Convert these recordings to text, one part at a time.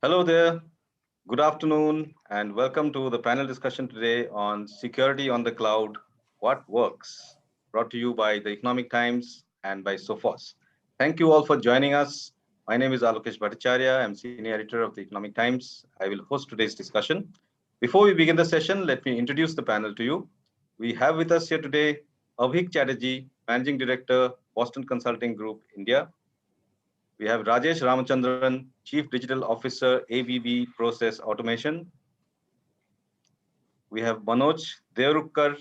Hello there. Good afternoon and welcome to the panel discussion today on security on the cloud, what works, brought to you by the Economic Times and by Sophos. Thank you all for joining us. My name is Alokesh Bhattacharyya. I'm senior editor of the Economic Times. I will host today's discussion. Before we begin the session, let me introduce the panel to you. We have with us here today Abhik Chatterjee, Managing Director, Boston Consulting Group, India. We have Rajesh Ramachandran, Chief Digital Officer, ABB Process Automation. We have Manoj Deorukhkar,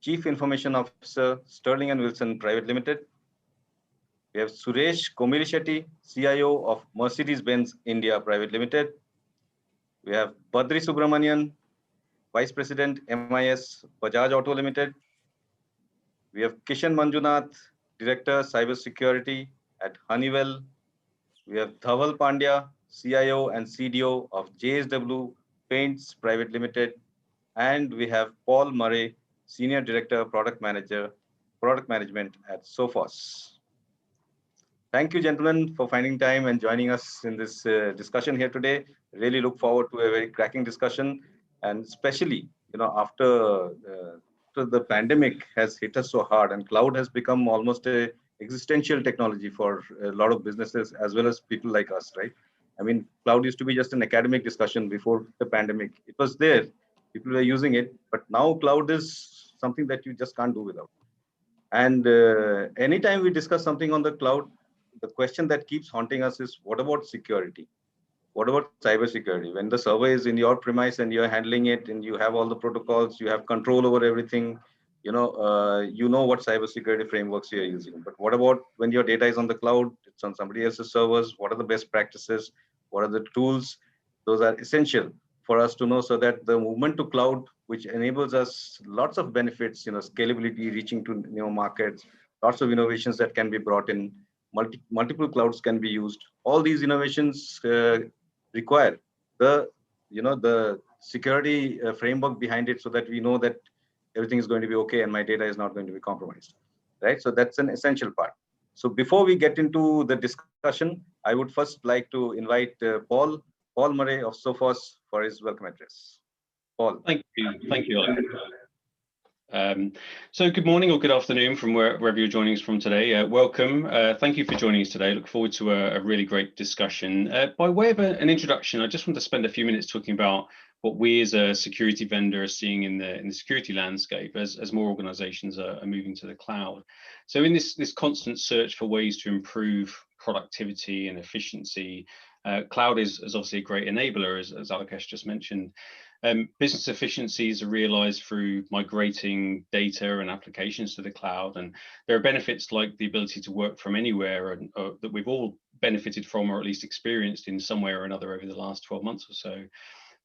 Chief Information Officer, Sterling and Wilson Private Limited. We have Suresh Komirishetty, CIO of Mercedes-Benz India Private Limited. We have Badri Subramaniyan, Vice President, MIS Bajaj Auto Limited. We have Kishen Manjunath, Director, Cybersecurity at Honeywell. We have Dhaval Pandya, CIO and CDO of JSW Paints Private Limited. And we have Paul Murray, Senior Director, Product Management at Sophos. Thank you, gentlemen, for finding time and joining us in this discussion here today. Really look forward to a very cracking discussion, and especially, after the pandemic has hit us so hard, and cloud has become almost a existential technology for a lot of businesses as well as people like us, right? I mean, cloud used to be just an academic discussion before the pandemic. It was there, people were using it, but now cloud is something that you just can't do without. And anytime we discuss something on the cloud, the question that keeps haunting us is, what about security? What about cybersecurity? When the server is in your premise and you're handling it and you have all the protocols, you have control over everything, you know what cybersecurity frameworks you're using. But what about when your data is on the cloud, it's on somebody else's servers? What are the best practices? What are the tools? Those are essential for us to know, so that the movement to cloud, which enables us lots of benefits, scalability, reaching to new markets, lots of innovations that can be brought in, multiple clouds can be used. All these innovations require the security framework behind it, so that we know that everything is going to be okay and my data is not going to be compromised, right? So that's an essential part. So before we get into the discussion, I would first like to invite Paul Murray of Sophos for his welcome address. Paul. Thank you. So good morning or good afternoon from wherever you're joining us from today. Welcome. Thank you for joining us today. Look forward to a really great discussion. By way of an introduction, I just want to spend a few minutes talking about what we as a security vendor are seeing in the security landscape as more organizations are moving to the cloud. So in this constant search for ways to improve productivity and efficiency, cloud is obviously a great enabler, as Alokesh just mentioned. Business efficiencies are realized through migrating data and applications to the cloud, and there are benefits like the ability to work from anywhere, and that we've all benefited from, or at least experienced in some way or another over the last 12 months or so.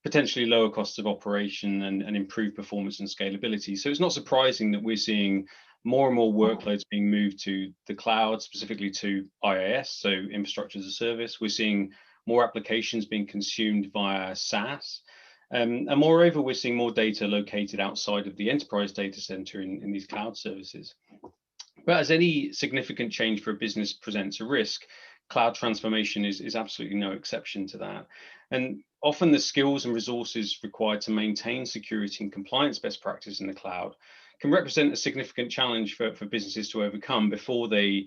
Potentially lower costs of operation and improved performance and scalability. So it's not surprising that we're seeing more and more workloads being moved to the cloud, specifically to IaaS, so infrastructure as a service. We're seeing more applications being consumed via SaaS. And moreover, we're seeing more data located outside of the enterprise data center in these cloud services. But as any significant change for a business presents a risk, cloud transformation is absolutely no exception to that. And often the skills and resources required to maintain security and compliance best practice in the cloud can represent a significant challenge for businesses to overcome before they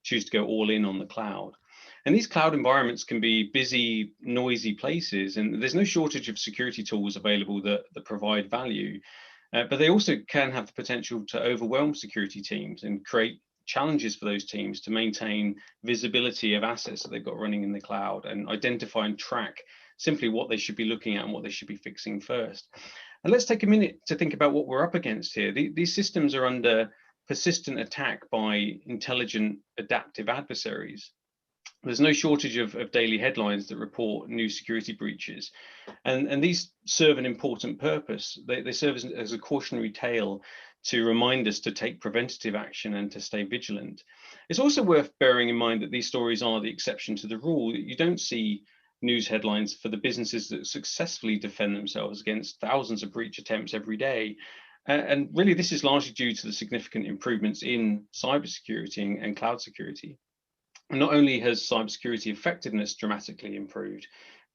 choose to go all in on the cloud. And these cloud environments can be busy, noisy places, and there's no shortage of security tools available that provide value. But they also can have the potential to overwhelm security teams and create challenges for those teams to maintain visibility of assets that they've got running in the cloud, and identify and track simply what they should be looking at and what they should be fixing first. And let's take a minute to think about what we're up against here. These systems are under persistent attack by intelligent, adaptive adversaries. There's no shortage of daily headlines that report new security breaches. And these serve an important purpose. They serve as a cautionary tale to remind us to take preventative action and to stay vigilant. It's also worth bearing in mind that these stories are the exception to the rule. You don't see news headlines for the businesses that successfully defend themselves against thousands of breach attempts every day. And really, this is largely due to the significant improvements in cybersecurity and cloud security. Not only has cybersecurity effectiveness dramatically improved,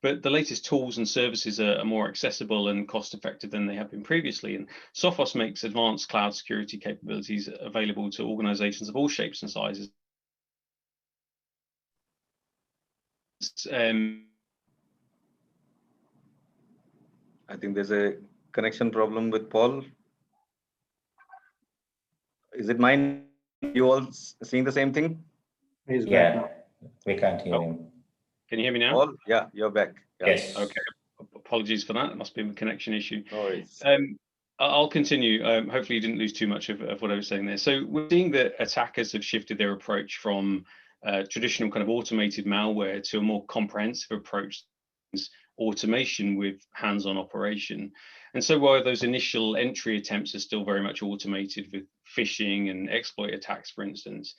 but the latest tools and services are more accessible and cost effective than they have been previously. And Sophos makes advanced cloud security capabilities available to organizations of all shapes and sizes. I think there's a connection problem with Paul. Is it mine? You all seeing the same thing? He's back now. We can't hear him. Can you hear me now? Paul, yeah, you're back. Yeah. Yes. Okay. Apologies for that. It must be a connection issue. No worries. I'll continue. Hopefully you didn't lose too much of what I was saying there. So we're seeing that attackers have shifted their approach from traditional kind of automated malware to a more comprehensive approach, automation with hands-on operation. And so while those initial entry attempts are still very much automated with phishing and exploit attacks, for instance,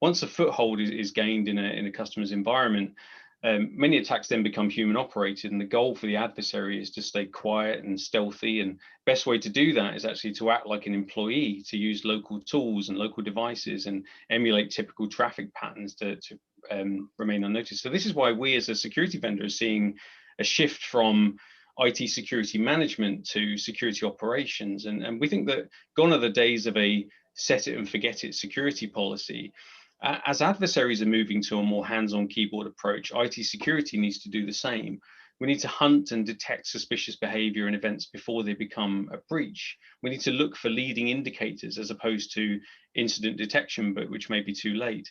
once a foothold is gained in a customer's environment, many attacks then become human operated, and the goal for the adversary is to stay quiet and stealthy. And best way to do that is actually to act like an employee, to use local tools and local devices and emulate typical traffic patterns to remain unnoticed. So this is why we as a security vendor are seeing a shift from IT security management to security operations. And we think that gone are the days of a set it and forget it security policy. As adversaries are moving to a more hands-on keyboard approach, IT security needs to do the same. We need to hunt and detect suspicious behavior and events before they become a breach. We need to look for leading indicators as opposed to incident detection, but which may be too late.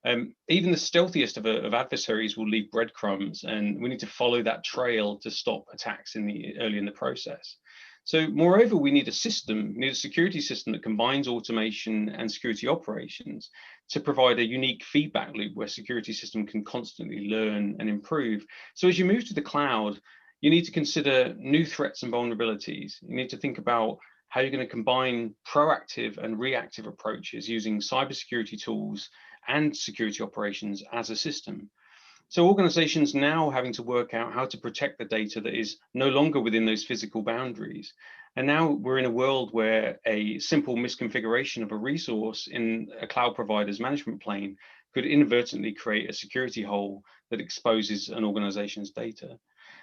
Even the stealthiest of adversaries will leave breadcrumbs, and we need to follow that trail to stop attacks early in the process. So moreover, we need a security system that combines automation and security operations to provide a unique feedback loop where security system can constantly learn and improve. So as you move to the cloud, you need to consider new threats and vulnerabilities. You need to think about how you're going to combine proactive and reactive approaches using cybersecurity tools and security operations as a system. So organizations now having to work out how to protect the data that is no longer within those physical boundaries. And now we're in a world where a simple misconfiguration of a resource in a cloud provider's management plane could inadvertently create a security hole that exposes an organization's data.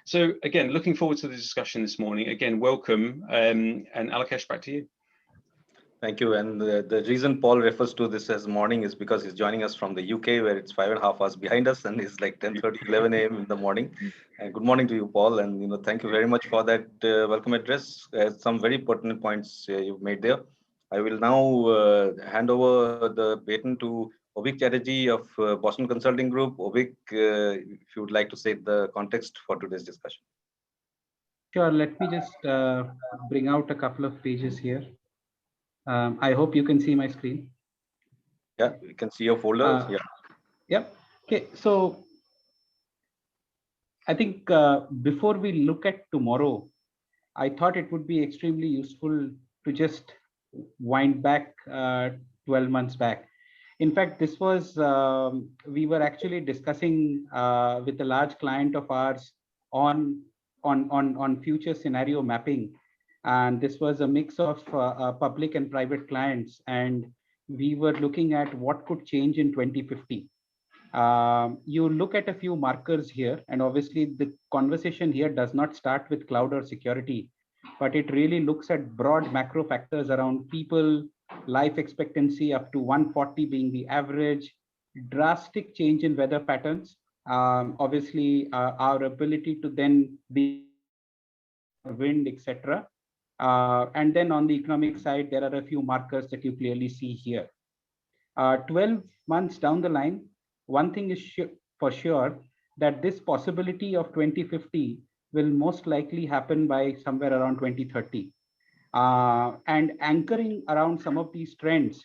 So again, looking forward to the discussion this morning. Again, welcome, and Alokesh, back to you. Thank you. And the reason Paul refers to this as morning is because he's joining us from the UK, where it's 5.5 hours behind us, and it's like 10:30, 11 a.m. in the morning. And good morning to you, Paul. And thank you very much for that welcome address. Some very pertinent points you've made there. I will now hand over the baton to Abhik Chatterjee of Boston Consulting Group. Abhik, if you would like to set the context for today's discussion. Sure. Let me just bring out a couple of pages here. I hope you can see my screen. Yeah, we can see your folder. Yeah. Yep. Okay. So I think before we look at tomorrow, I thought it would be extremely useful to just wind back 12 months back. In fact, this was, we were actually discussing with a large client of ours on future scenario mapping. And this was a mix of public and private clients. And we were looking at what could change in 2050. You look at a few markers here, and obviously the conversation here does not start with cloud or security, but it really looks at broad macro factors around people, life expectancy up to 140 being the average, drastic change in weather patterns, obviously our ability to then be wind, etc. And then on the economic side, there are a few markers that you clearly see here. 12 months down the line, one thing is for sure that this possibility of 2050 will most likely happen by somewhere around 2030. And anchoring around some of these trends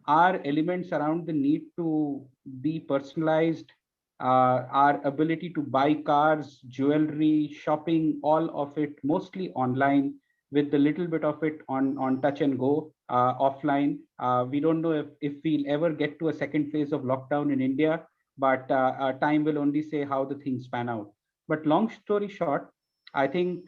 are elements around the need to be personalized, our ability to buy cars, jewelry, shopping, all of it mostly online, with a little bit of it on touch and go offline. We don't know if we'll ever get to a second phase of lockdown in India, but time will only say how the things pan out. But long story short, I think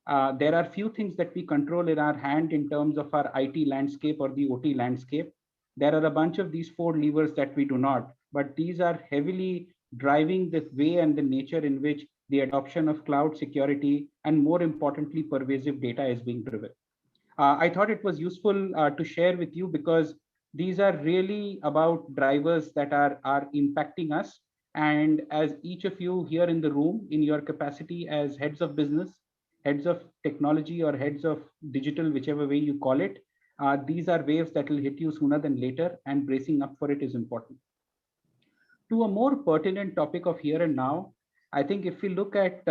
there are few things that we control in our hand in terms of our IT landscape or the OT landscape. There are a bunch of these 4 levers that we do not. but these are heavily driving the way and the nature in which the adoption of cloud security and, more importantly, pervasive data is being driven. I thought it was useful to share with you because these are really about drivers that are impacting us. And as each of you here in the room, in your capacity as heads of business, heads of technology, or heads of digital, whichever way you call it, these are waves that will hit you sooner than later, and bracing up for it is important. To a more pertinent topic of here and now, I think if we look at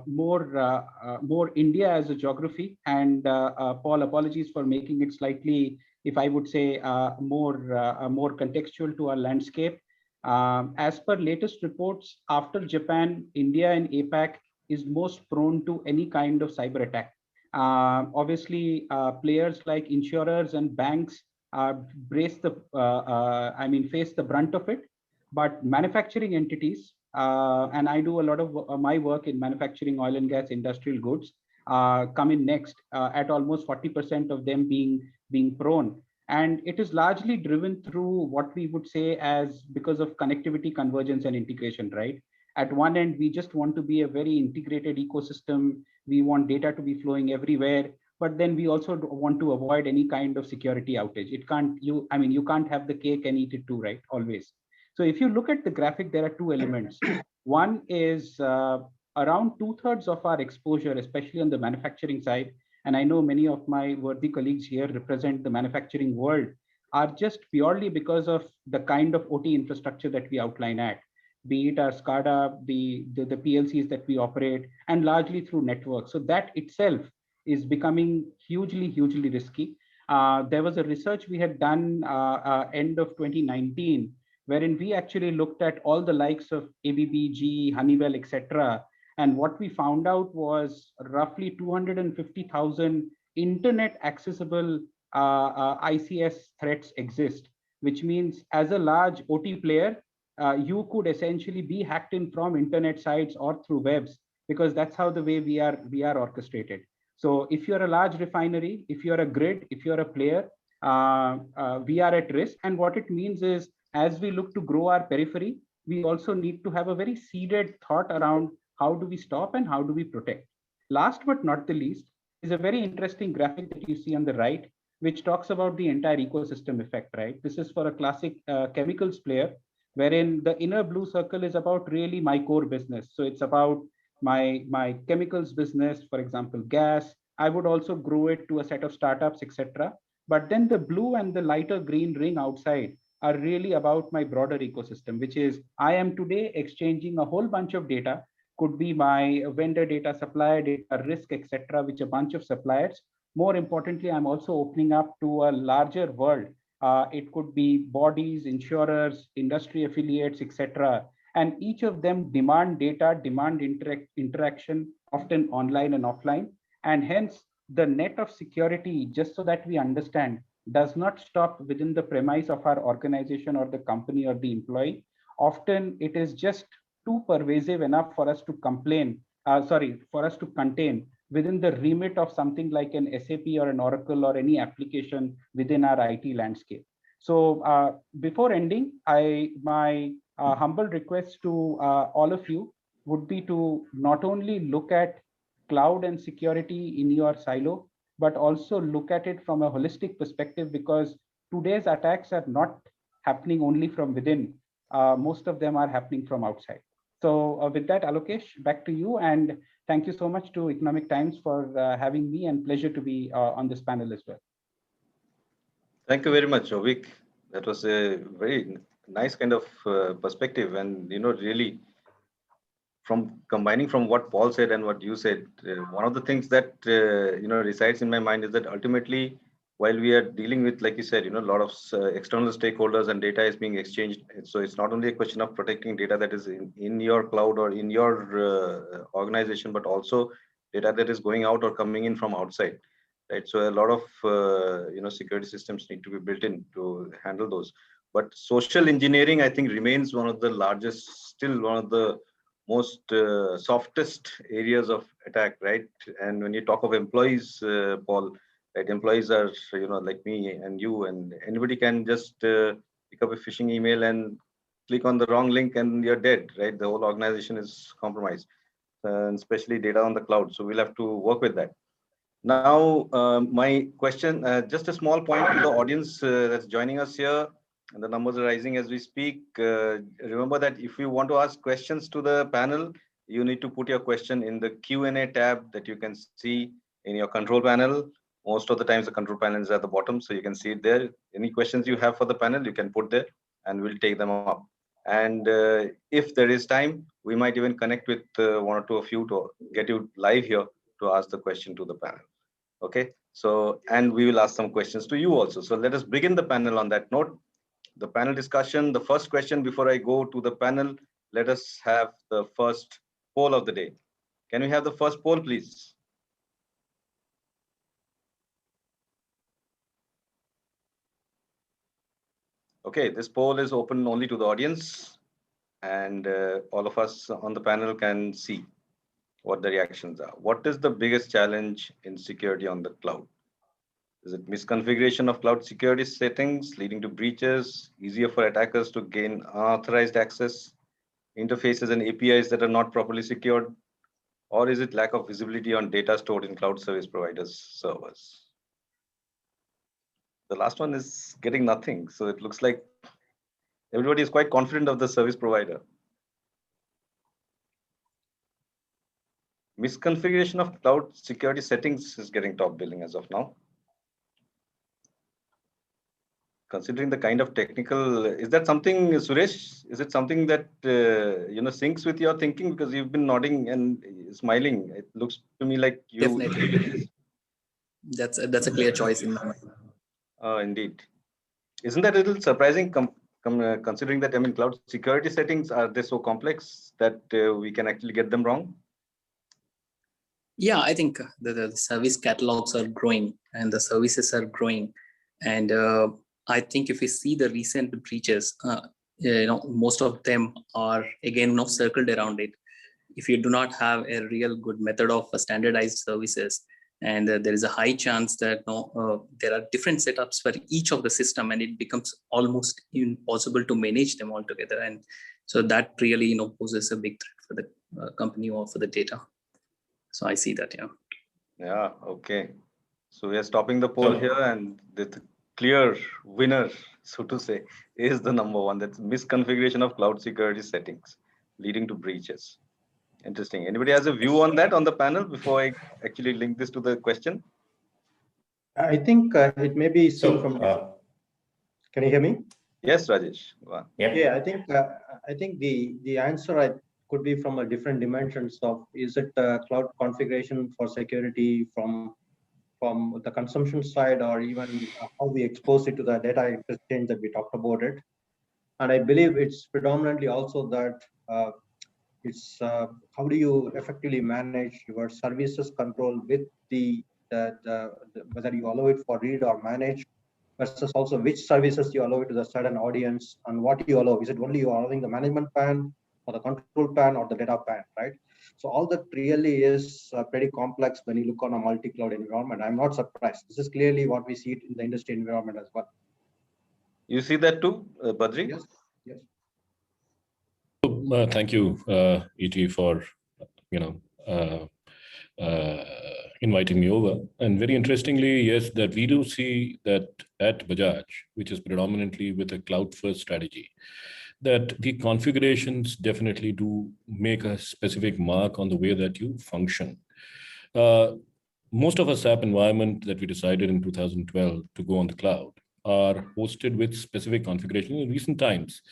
more India as a geography, and Paul, apologies for making it slightly, if I would say, more contextual to our landscape. As per latest reports, after Japan, India and APAC is most prone to any kind of cyber attack. Obviously, players like insurers and banks face the brunt of it, but manufacturing entities, and I do a lot of my work in manufacturing oil and gas industrial goods, come in next at almost 40% of them being prone. And it is largely driven through what we would say as because of connectivity, convergence, and integration, right? At one end, we just want to be a very integrated ecosystem. We want data to be flowing everywhere, but then we also want to avoid any kind of security outage. You can't have the cake and eat it too, right? Always. So if you look at the graphic, there are two elements. One is around 2/3 of our exposure, especially on the manufacturing side, and I know many of my worthy colleagues here represent the manufacturing world, are just purely because of the kind of OT infrastructure that we outline at, be it our SCADA, the PLCs that we operate, and largely through networks. So that itself is becoming hugely, hugely risky. There was a research we had done end of 2019, wherein we actually looked at all the likes of ABB, GE, Honeywell, etc. And what we found out was roughly 250,000 internet accessible ICS threats exist, which means as a large OT player, you could essentially be hacked in from internet sites or through webs, because that's how the way we are orchestrated. So if you're a large refinery, if you're a grid, if you're a player, we are at risk. And what it means is, as we look to grow our periphery, we also need to have a very seeded thought around how do we stop and how do we protect. Last but not the least is a very interesting graphic that you see on the right, which talks about the entire ecosystem effect, right? This is for a classic chemicals player, wherein the inner blue circle is about really my core business. So it's about my chemicals business, for example, gas. I would also grow it to a set of startups, etc. But then the blue and the lighter green ring outside are really about my broader ecosystem, which is I am today exchanging a whole bunch of data, could be my vendor data, supplier data, risk, etc., which a bunch of suppliers. More importantly, I'm also opening up to a larger world. It could be bodies, insurers, industry affiliates, etc. And each of them demand data, demand interaction, often online and offline. And hence, the net of security, just so that we understand, does not stop within the premise of our organization or the company or the employee. Often it is just too pervasive enough for us to for us to contain within the remit of something like an SAP or an Oracle or any application within our IT landscape. So before ending, my humble request to all of you would be to not only look at cloud and security in your silo, but also look at it from a holistic perspective, because today's attacks are not happening only from within. Most of them are happening from outside. So with that, Alokesh, back to you. And thank you so much to Economic Times for having me, and pleasure to be on this panel as well. Thank you very much, Abhik. That was a very nice kind of perspective. And, really, from combining from what Paul said and what you said, one of the things that resides in my mind is that ultimately, while we are dealing with, like you said, a lot of external stakeholders and data is being exchanged. So it's not only a question of protecting data that is in your cloud or in your organization, but also data that is going out or coming in from outside, right? So a lot of security systems need to be built in to handle those. But social engineering, I think, remains one of the largest, still one of the most softest areas of attack, right? And when you talk of employees, Paul, right, employees are, like me and you, and anybody can just pick up a phishing email and click on the wrong link and you're dead, right? The whole organization is compromised, and especially data on the cloud. So we'll have to work with that. Now, my question, just a small point to the audience that's joining us here, and the numbers are rising as we speak. Remember that if you want to ask questions to the panel, you need to put your question in the Q&A tab that you can see in your control panel. Most of the times the control panel is at the bottom, so you can see it there. Any questions you have for the panel, you can put there and we'll take them up. And if there is time, we might even connect with one or two of you to get you live here to ask the question to the panel. Okay, so, and we will ask some questions to you also. So let us begin the panel on that note. The panel discussion, the first question before I go to the panel, let us have the first poll of the day. Can we have the first poll, please? Okay, this poll is open only to the audience, and all of us on the panel can see what the reactions are. What is the biggest challenge in security on the cloud? Is it misconfiguration of cloud security settings leading to breaches, easier for attackers to gain unauthorized access, interfaces and APIs that are not properly secured, or is it lack of visibility on data stored in cloud service providers' servers? The last one is getting nothing. So it looks like everybody is quite confident of the service provider. Misconfiguration of cloud security settings is getting top billing as of now. Considering the kind of technical, is that something, Suresh? Is it something that syncs with your thinking? Because you've been nodding and smiling. It looks to me like you. Definitely. That's a clear choice in my mind. Indeed. Isn't that a little surprising? Considering that, I mean, cloud security settings, are they so complex that we can actually get them wrong? Yeah, I think the service catalogs are growing and the services are growing. And I think if we see the recent breaches, most of them are again circled around it. If you do not have a real good method of standardized services, and there is a high chance that there are different setups for each of the system, and it becomes almost impossible to manage them all together. And so that really poses a big threat for the company or for the data. So I see that, yeah. Yeah, okay. So we are stopping the poll here, and the clear winner, so to say, is the number one. That's misconfiguration of cloud security settings leading to breaches. Interesting. Anybody has a view on that on the panel before I actually link this to the question? I think it may be seen from. Can you hear me? Yes, Rajesh. Yeah, I think the answer could be from a different dimensions of, is it cloud configuration for security from the consumption side, or even how we expose it to the data exchange that we talked about it. And I believe it's predominantly also that it's how do you effectively manage your services control with the whether you allow it for read or manage, versus also which services you allow it to the certain audience, and what you allow. Is it only you allowing the management pan or the control pan or the data pan, right? So all that really is pretty complex when you look on a multi-cloud environment. I'm not surprised. This is clearly what we see it in the industry environment as well. You see that too, Badri? Yes. Yes. Thank you, ET, for inviting me over. And very interestingly, yes, that we do see that at Bajaj, which is predominantly with a cloud-first strategy, that the configurations definitely do make a specific mark on the way that you function. Most of our SAP environment that we decided in 2012 to go on the cloud are hosted with specific configuration. In recent times,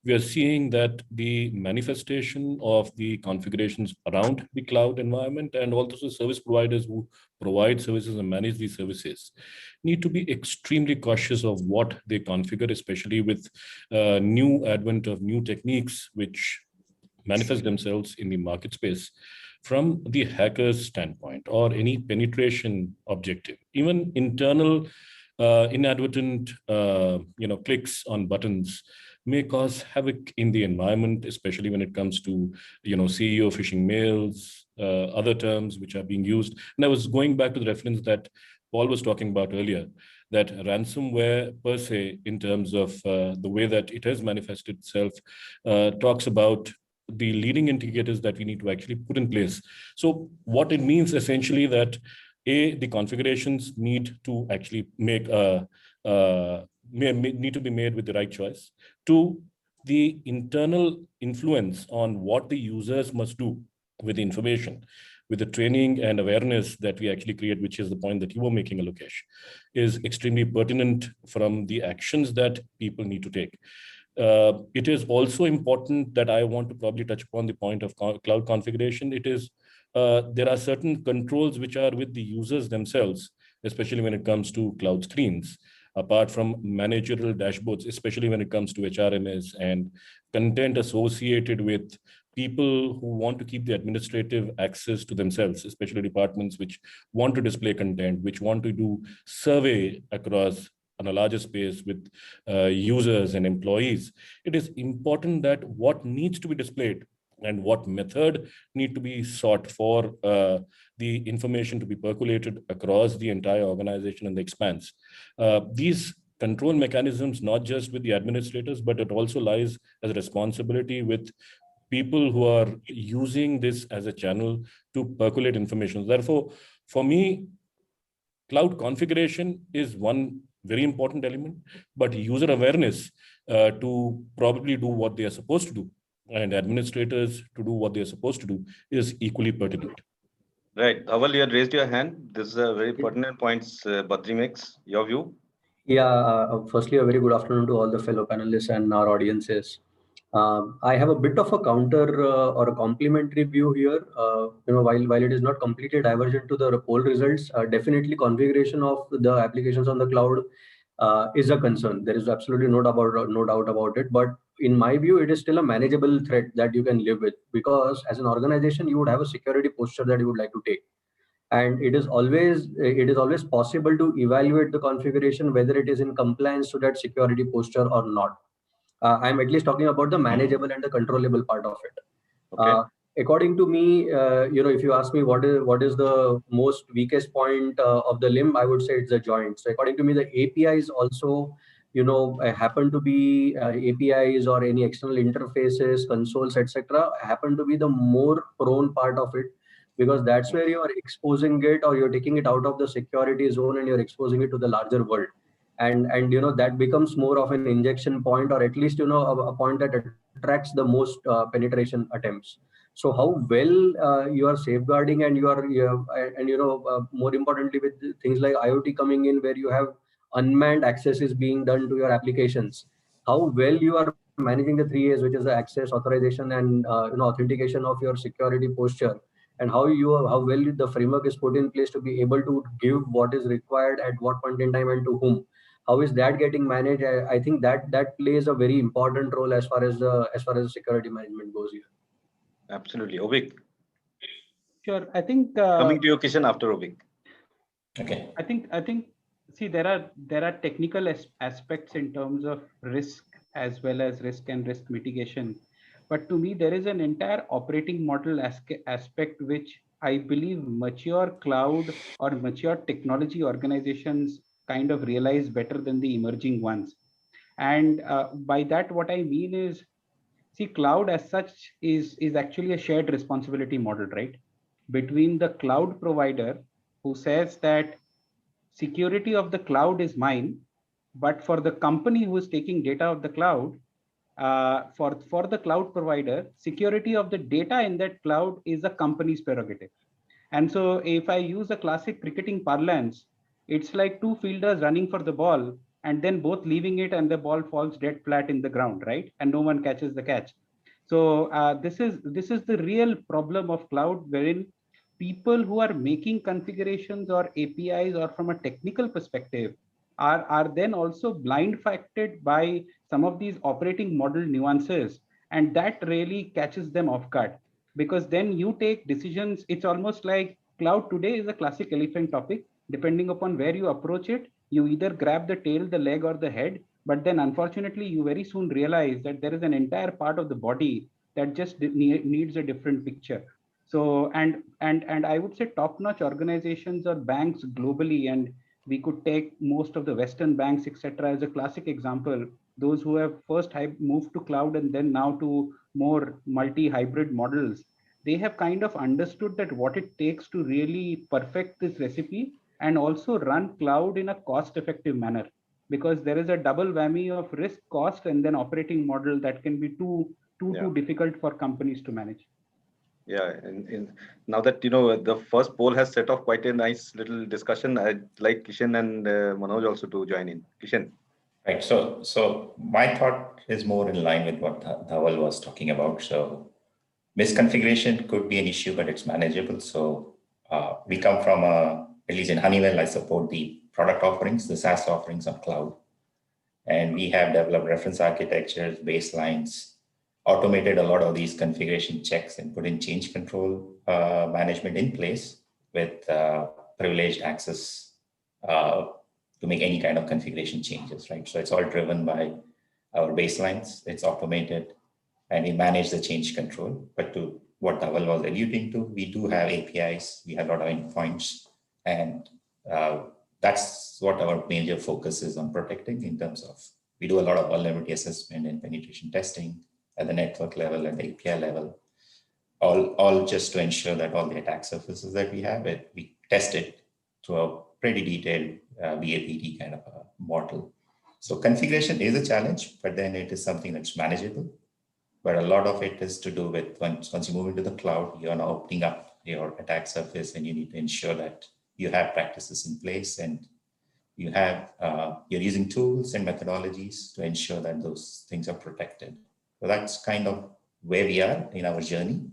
we are seeing that the manifestation of the configurations around the cloud environment, and also service providers who provide services and manage these services, need to be extremely cautious of what they configure, especially with new advent of new techniques which manifest themselves in the market space from the hacker's standpoint, or any penetration objective. Even internal inadvertent clicks on buttons may cause havoc in the environment, especially when it comes to CEO phishing mails, other terms which are being used. And I was going back to the reference that Paul was talking about earlier, that ransomware per se, in terms of the way that it has manifested itself, talks about the leading indicators that we need to actually put in place. So what it means essentially that the configurations need to actually need to be made with the right choice. Two, the internal influence on what the users must do with the information, with the training and awareness that we actually create, which is the point that you were making, Alokesh, is extremely pertinent from the actions that people need to take. It is also important that I want to probably touch upon the point of cloud configuration. It is, there are certain controls which are with the users themselves, especially when it comes to cloud screens, apart from managerial dashboards, especially when it comes to HRMS and content associated with people who want to keep the administrative access to themselves, especially departments which want to display content, which want to do survey across on a larger space with users and employees. It is important that what needs to be displayed and what method need to be sought for the information to be percolated across the entire organization and the expanse. These control mechanisms, not just with the administrators, but it also lies as a responsibility with people who are using this as a channel to percolate information. Therefore, for me, cloud configuration is one very important element, but user awareness to probably do what they are supposed to do and administrators to do what they are supposed to do is equally pertinent. Right. Dhaval, you had raised your hand. This is a very pertinent points Badri makes. Your view? Yeah, firstly, a very good afternoon to all the fellow panelists and our audiences. I have a bit of a counter or a complementary view here. While it is not completely divergent to the poll results, definitely configuration of the applications on the cloud is a concern. There is absolutely no doubt about it. But in my view, it is still a manageable threat that you can live with, because as an organization, you would have a security posture that you would like to take. And it is always possible to evaluate the configuration whether it is in compliance to that security posture or not. I'm at least talking about the manageable and the controllable part of it. Okay. According to me, if you ask me what is the most weakest point of the limb, I would say it's the joint. So according to me, the APIs also, happen to be APIs or any external interfaces, consoles, etc., happen to be the more prone part of it, because that's where you are exposing it, or you're taking it out of the security zone and you're exposing it to the larger world. And that becomes more of an injection point, or at least a point that attracts the most penetration attempts. So how well you are safeguarding, and more importantly, with things like IoT coming in, where you have unmanned access is being done to your applications, how well you are managing the 3 A's, which is the access, authorization, and authentication of your security posture, and how well the framework is put in place to be able to give what is required at what point in time and to whom. How is that getting managed? I think that plays a very important role as far as the security management goes here. Absolutely. Abhik. Sure. I think Coming to your Kishen after Abhik. Okay. I think see, there are technical aspects in terms of risk as well as risk and risk mitigation. But to me, there is an entire operating model aspect which I believe mature cloud or mature technology organizations kind of realize better than the emerging ones. And by that, what I mean is, see, cloud as such is actually a shared responsibility model, right? Between the cloud provider, who says that security of the cloud is mine, but for the company who is taking data of the cloud, for the cloud provider, security of the data in that cloud is a company's prerogative. And so if I use a classic cricketing parlance, it's like two fielders running for the ball and then both leaving it, and the ball falls dead flat in the ground, right? And no one catches the catch. So this is the real problem of cloud, wherein people who are making configurations or APIs, or from a technical perspective, are then also blindfolded by some of these operating model nuances, and that really catches them off guard, because then you take decisions. It's almost like cloud today is a classic elephant topic. Depending upon where you approach it, you either grab the tail, the leg, or the head, but then unfortunately you very soon realize that there is an entire part of the body that just needs a different picture. So and I would say top-notch organizations or banks globally, and We could take most of the Western banks, etc., as a classic example. Those who have first moved to cloud and then now to more multi-hybrid models, they have kind of understood that what it takes to really perfect this recipe and also run cloud in a cost-effective manner, because there is a double whammy of risk, cost, and then operating model that can be too difficult for companies to manage. Yeah, and now that the first poll has set off quite a nice little discussion, I'd like Kishen and Manoj also to join in. Kishen. Right. So my thought is more in line with what Dhaval was talking about. So misconfiguration could be an issue, but it's manageable. So we come from at least in Honeywell, I support the product offerings, the SaaS offerings on cloud, and we have developed reference architectures, baselines, automated a lot of these configuration checks and put in change control management in place with privileged access to make any kind of configuration changes, right? So it's all driven by our baselines, it's automated, and we manage the change control. But to what Dhaval was alluding to, we do have APIs, we have a lot of endpoints, and that's what our major focus is on protecting in terms of, we do a lot of vulnerability assessment and penetration testing at the network level and the API level, all just to ensure that all the attack surfaces that we have, we test it to a pretty detailed BAPT kind of a model. So configuration is a challenge, but then it is something that's manageable. But a lot of it is to do with once you move into the cloud, you're now opening up your attack surface, and you need to ensure that you have practices in place and you have you're using tools and methodologies to ensure that those things are protected. So that's kind of where we are in our journey.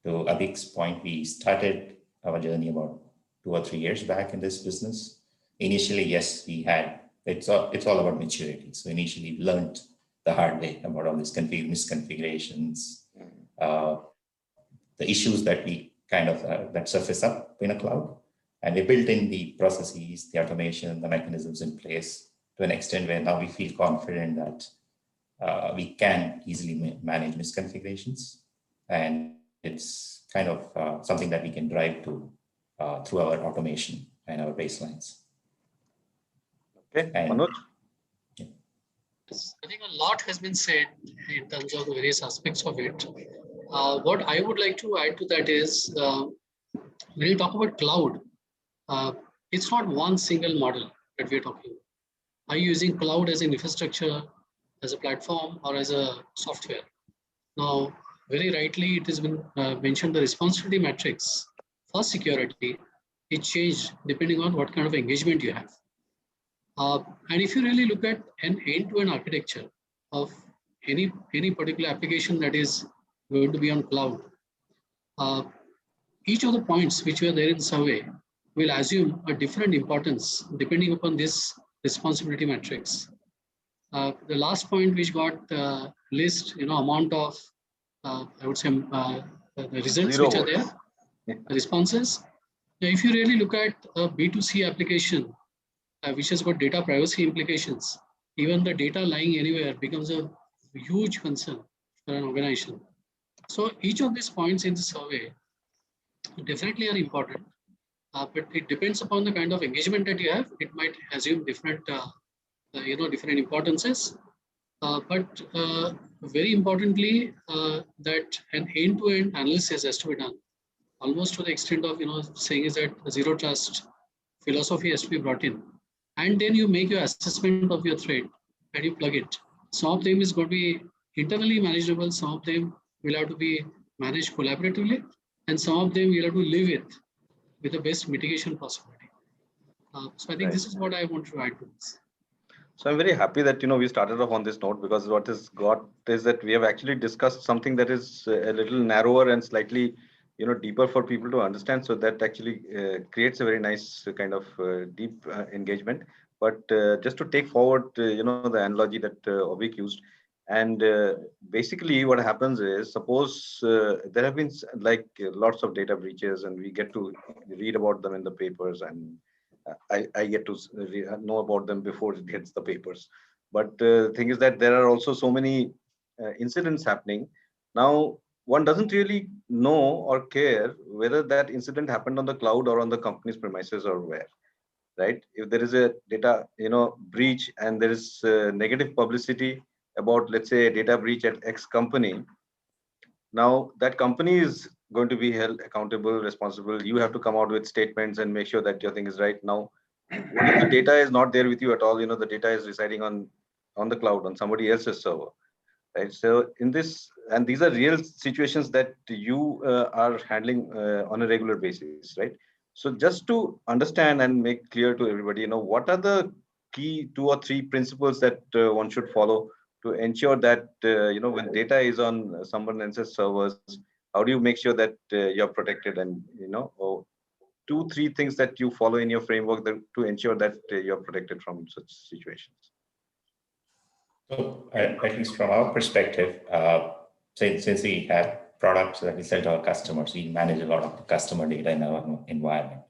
To Abhik's point, we started our journey about 2 or 3 years back in this business. Initially, yes, it's all about maturity. So initially we learned the hard way about all these misconfigurations, the issues that we kind of that surface up in a cloud. And we built in the processes, the automation, the mechanisms in place to an extent where now we feel confident that we can easily manage misconfigurations. And it's kind of something that we can drive to through our automation and our baselines. Okay, Manoj? I think a lot has been said in terms of the various aspects of it. What I would like to add to that is, when you talk about cloud, it's not one single model that we're talking about. Are you using cloud as an infrastructure, as a platform, or as a software? Now, very rightly, it has been mentioned the responsibility matrix for security, it changed depending on what kind of engagement you have. And if you really look at an end-to-end architecture of any particular application that is going to be on cloud, each of the points which were there in survey will assume a different importance depending upon this responsibility matrix. The last point which got list, amount of, I would say, the results which are there, the responses. Now, if you really look at a B2C application, which has got data privacy implications, even the data lying anywhere becomes a huge concern for an organization. So each of these points in the survey definitely are important, but it depends upon the kind of engagement that you have. It might assume different, different importances. But very importantly, that an end-to-end analysis has to be done, almost to the extent of saying is that zero trust philosophy has to be brought in, and then you make your assessment of your threat and you plug it. Some of them is going to be internally manageable, some of them will have to be managed collaboratively, and some of them will have to live with the best mitigation possibility. So I think this is what I want to add to this. So I'm very happy that we started off on this note, because what is got is that we have actually discussed something that is a little narrower and slightly deeper for people to understand. So that actually creates a very nice kind of deep engagement. But just to take forward the analogy that Abhik used, and basically what happens is, suppose there have been like lots of data breaches, and we get to read about them in the papers, and I get to know about them before it hits the papers. But the thing is that there are also so many incidents happening. Now, one doesn't really know or care whether that incident happened on the cloud or on the company's premises or where. right? If there is a data, breach and there is negative publicity about, let's say, a data breach at X company, now that company is going to be held accountable, responsible. You have to come out with statements and make sure that your thing is right. Now, what if the data is not there with you at all? The data is residing on the cloud, on somebody else's server, right? So in this, and these are real situations that you are handling on a regular basis, right? So just to understand and make clear to everybody, what are the key 2 or 3 principles that one should follow to ensure that when data is on someone else's servers, how do you make sure that you're protected, and 2, 3 things that you follow in your framework to ensure that you're protected from such situations? So at least from our perspective, since we have products that we sell to our customers, we manage a lot of the customer data in our environment.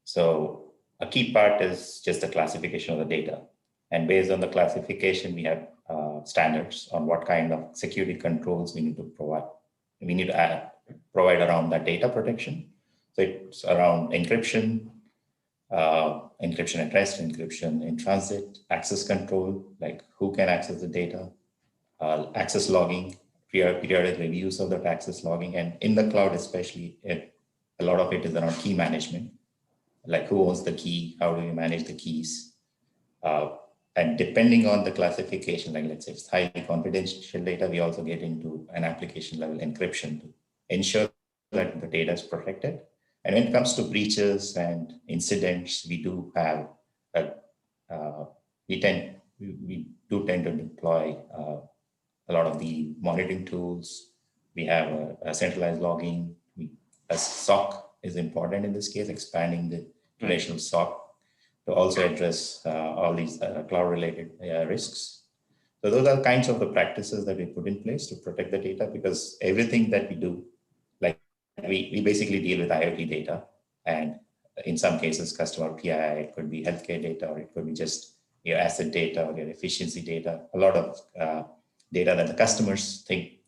So a key part is just the classification of the data. And based on the classification, we have standards on what kind of security controls we need to provide. We need to provide around that data protection. So it's around encryption, encryption at rest, encryption in transit, access control, like who can access the data, access logging, periodic reviews of that access logging. And in the cloud, especially, a lot of it is around key management, like who owns the key, how do you manage the keys? And depending on the classification, like let's say it's highly confidential data, we also get into an application level encryption to ensure that the data is protected. And when it comes to breaches and incidents, we do have we do tend to deploy a lot of the monitoring tools. We have a centralized logging. A SOC is important in this case, expanding the traditional SOC to also address all these cloud-related risks. So those are kinds of the practices that we put in place to protect the data, because everything that we do, like we basically deal with IoT data, and in some cases, customer PII, it could be healthcare data, or it could be just your asset data or your efficiency data, a lot of data that the customers think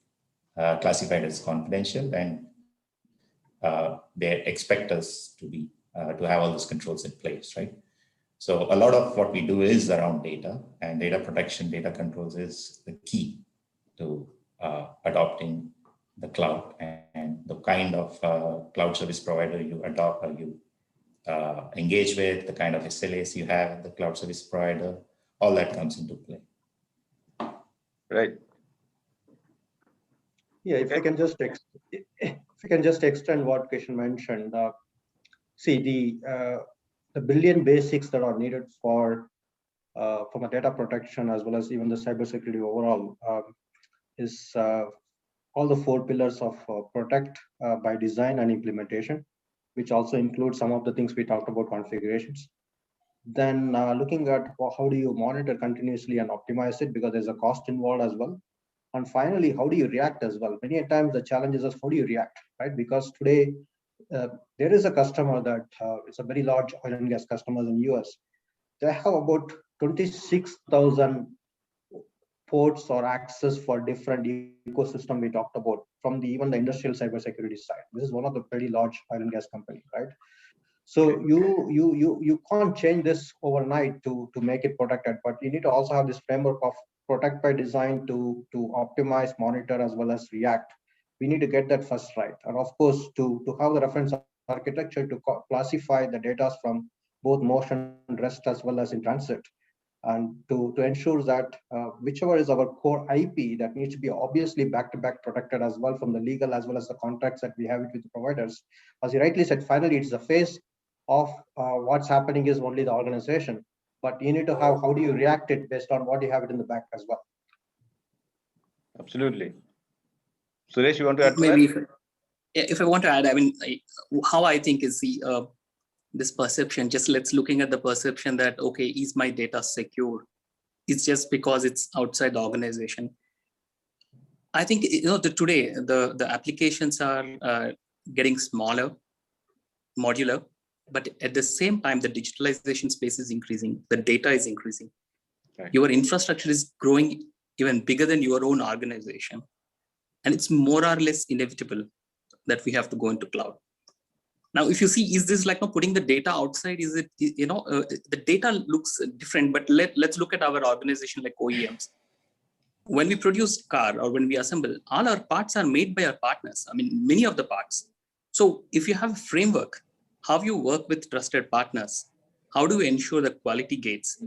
classified as confidential, and they expect us to have all those controls in place, right? So a lot of what we do is around data, and data protection, data controls is the key to adopting the cloud, and the kind of cloud service provider you adopt or you engage with, the kind of SLAs you have with the cloud service provider, all that comes into play. Right. Yeah, if I can just extend what Kishen mentioned, see the billion basics that are needed for from a data protection as well as even the cybersecurity overall is all the 4 pillars of protect by design and implementation, which also includes some of the things we talked about, configurations. Then looking at how do you monitor continuously and optimize it, because there's a cost involved as well. And finally, how do you react as well? Many times the challenge is how do you react, right? Because today there is a customer that is a very large oil and gas customer in the US. They have about 26,000 ports or access for different ecosystem we talked about from even the industrial cybersecurity side. This is one of the very large oil and gas company, right? So you can't change this overnight to make it protected, but you need to also have this framework of protect by design to optimize, monitor, as well as react. We need to get that first right. And of course, to have the reference architecture to classify the data from both motion, rest, as well as in transit. And to ensure that whichever is our core IP, that needs to be obviously back-to-back protected as well from the legal as well as the contracts that we have with the providers. As you rightly said, finally, it's the phase of what's happening is only the organization, but you need to have how do you react it based on what you have it in the back as well. Absolutely. Suresh, you want to add to Maybe that? if I want to add, I mean, how I think is this perception, just let's looking at the perception that, okay, is my data secure? It's just because it's outside the organization. I think, today the applications are getting smaller, modular, but at the same time, the digitalization space is increasing, the data is increasing. Right. Your infrastructure is growing even bigger than your own organization. And it's more or less inevitable that we have to go into cloud. Now, if you see, is this like putting the data outside? Is it, the data looks different, but let's look at our organization like OEMs. When we produce car or when we assemble, all our parts are made by our partners. I mean, many of the parts. So if you have a framework, how you work with trusted partners, how do you ensure the quality gates?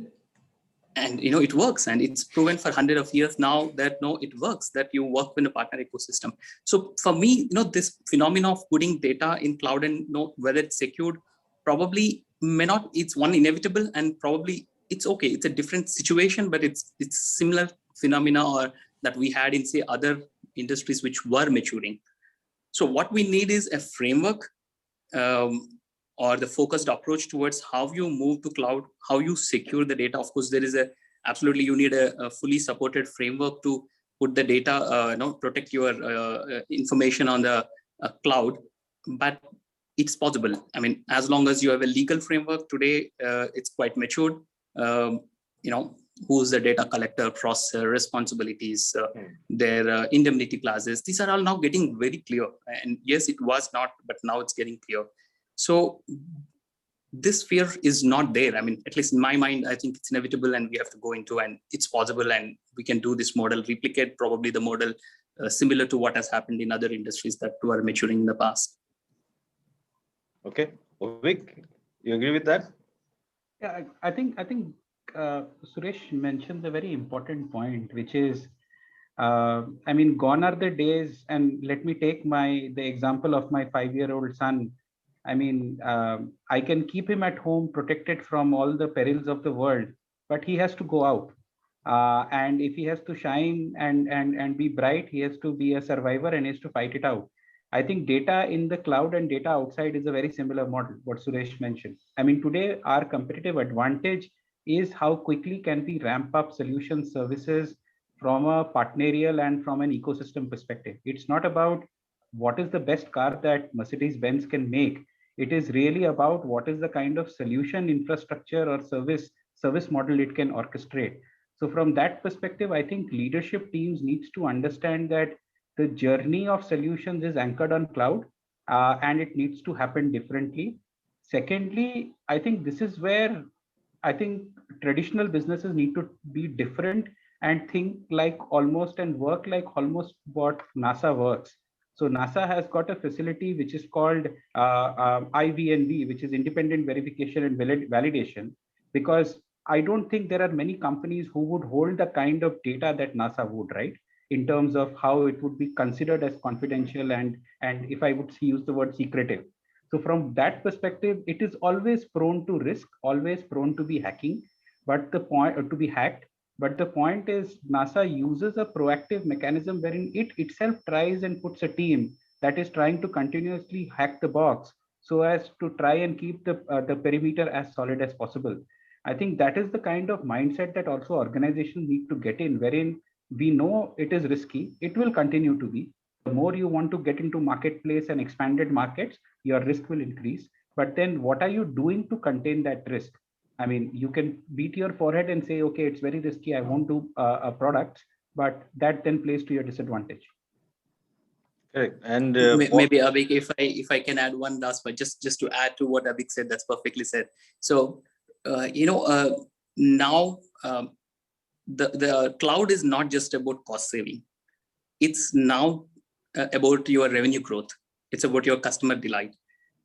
And it works, and it's proven for hundreds of years now that it works, that you work in a partner ecosystem. So for me, this phenomenon of putting data in cloud and whether it's secured, probably may not. It's one inevitable, and probably it's okay. It's a different situation, but it's similar phenomena or that we had in say other industries which were maturing. So what we need is a framework. Or the focused approach towards how you move to cloud, how you secure the data. Of course, there is absolutely you need a fully supported framework to put the data, protect your information on the cloud, but it's possible. I mean, as long as you have a legal framework today, it's quite matured. Who's the data collector, processor, responsibilities, their indemnity clauses. These are all now getting very clear. And yes, it was not, but now it's getting clear. So this fear is not there. I mean, at least in my mind, I think it's inevitable and we have to go into, and it's possible, and we can do this model, replicate probably the model similar to what has happened in other industries that were maturing in the past. Okay, Abhik, you agree with that? Yeah, I think Suresh mentioned a very important point, which is, I mean, gone are the days, and let me take the example of my 5-year-old son. I mean, I can keep him at home protected from all the perils of the world, but he has to go out. And if he has to shine and be bright, he has to be a survivor and he has to fight it out. I think data in the cloud and data outside is a very similar model, what Suresh mentioned. I mean, today our competitive advantage is how quickly can we ramp up solution services from a partnerial and from an ecosystem perspective. It's not about what is the best car that Mercedes-Benz can make. It is really about what is the kind of solution infrastructure or service model it can orchestrate. So from that perspective, I think leadership teams needs to understand that the journey of solutions is anchored on cloud, and it needs to happen differently. Secondly, I think this is where I think traditional businesses need to be different and think like almost and work like almost what NASA works. So NASA has got a facility which is called IVNV, which is Independent Verification and Validation, because I don't think there are many companies who would hold the kind of data that NASA would, right? In terms of how it would be considered as confidential and if I would use the word secretive. So from that perspective, it is always prone to risk, always prone to be hacking, but the point to be hacked. But the point is NASA uses a proactive mechanism wherein it itself tries and puts a team that is trying to continuously hack the box so as to try and keep the perimeter as solid as possible. I think that is the kind of mindset that also organizations need to get in, wherein we know it is risky, it will continue to be. The more you want to get into marketplace and expanded markets, your risk will increase. But then what are you doing to contain that risk? I mean, you can beat your forehead and say, okay, it's very risky, I won't do a product, but that then plays to your disadvantage. Correct. And maybe Abhik, if I can add one last point, just to add to what Abhik said, that's perfectly said. So, now the cloud is not just about cost saving. It's now about your revenue growth. It's about your customer delight.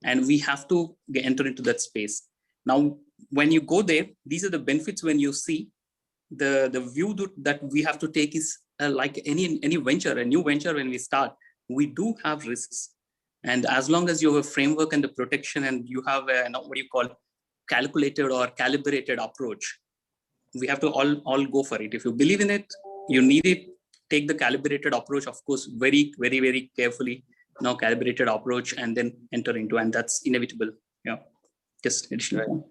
And we have to enter into that space. Now, when you go there, these are the benefits. When you see the view that we have to take is like any venture, a new venture. When we start, we do have risks, and as long as you have a framework and the protection, and you have a what you call calculated or calibrated approach, we have to all go for it. If you believe in it, you need it. Take the calibrated approach, of course, very, very, very carefully. Calibrated approach, and then enter into, and that's inevitable. Yeah, just additional right. point.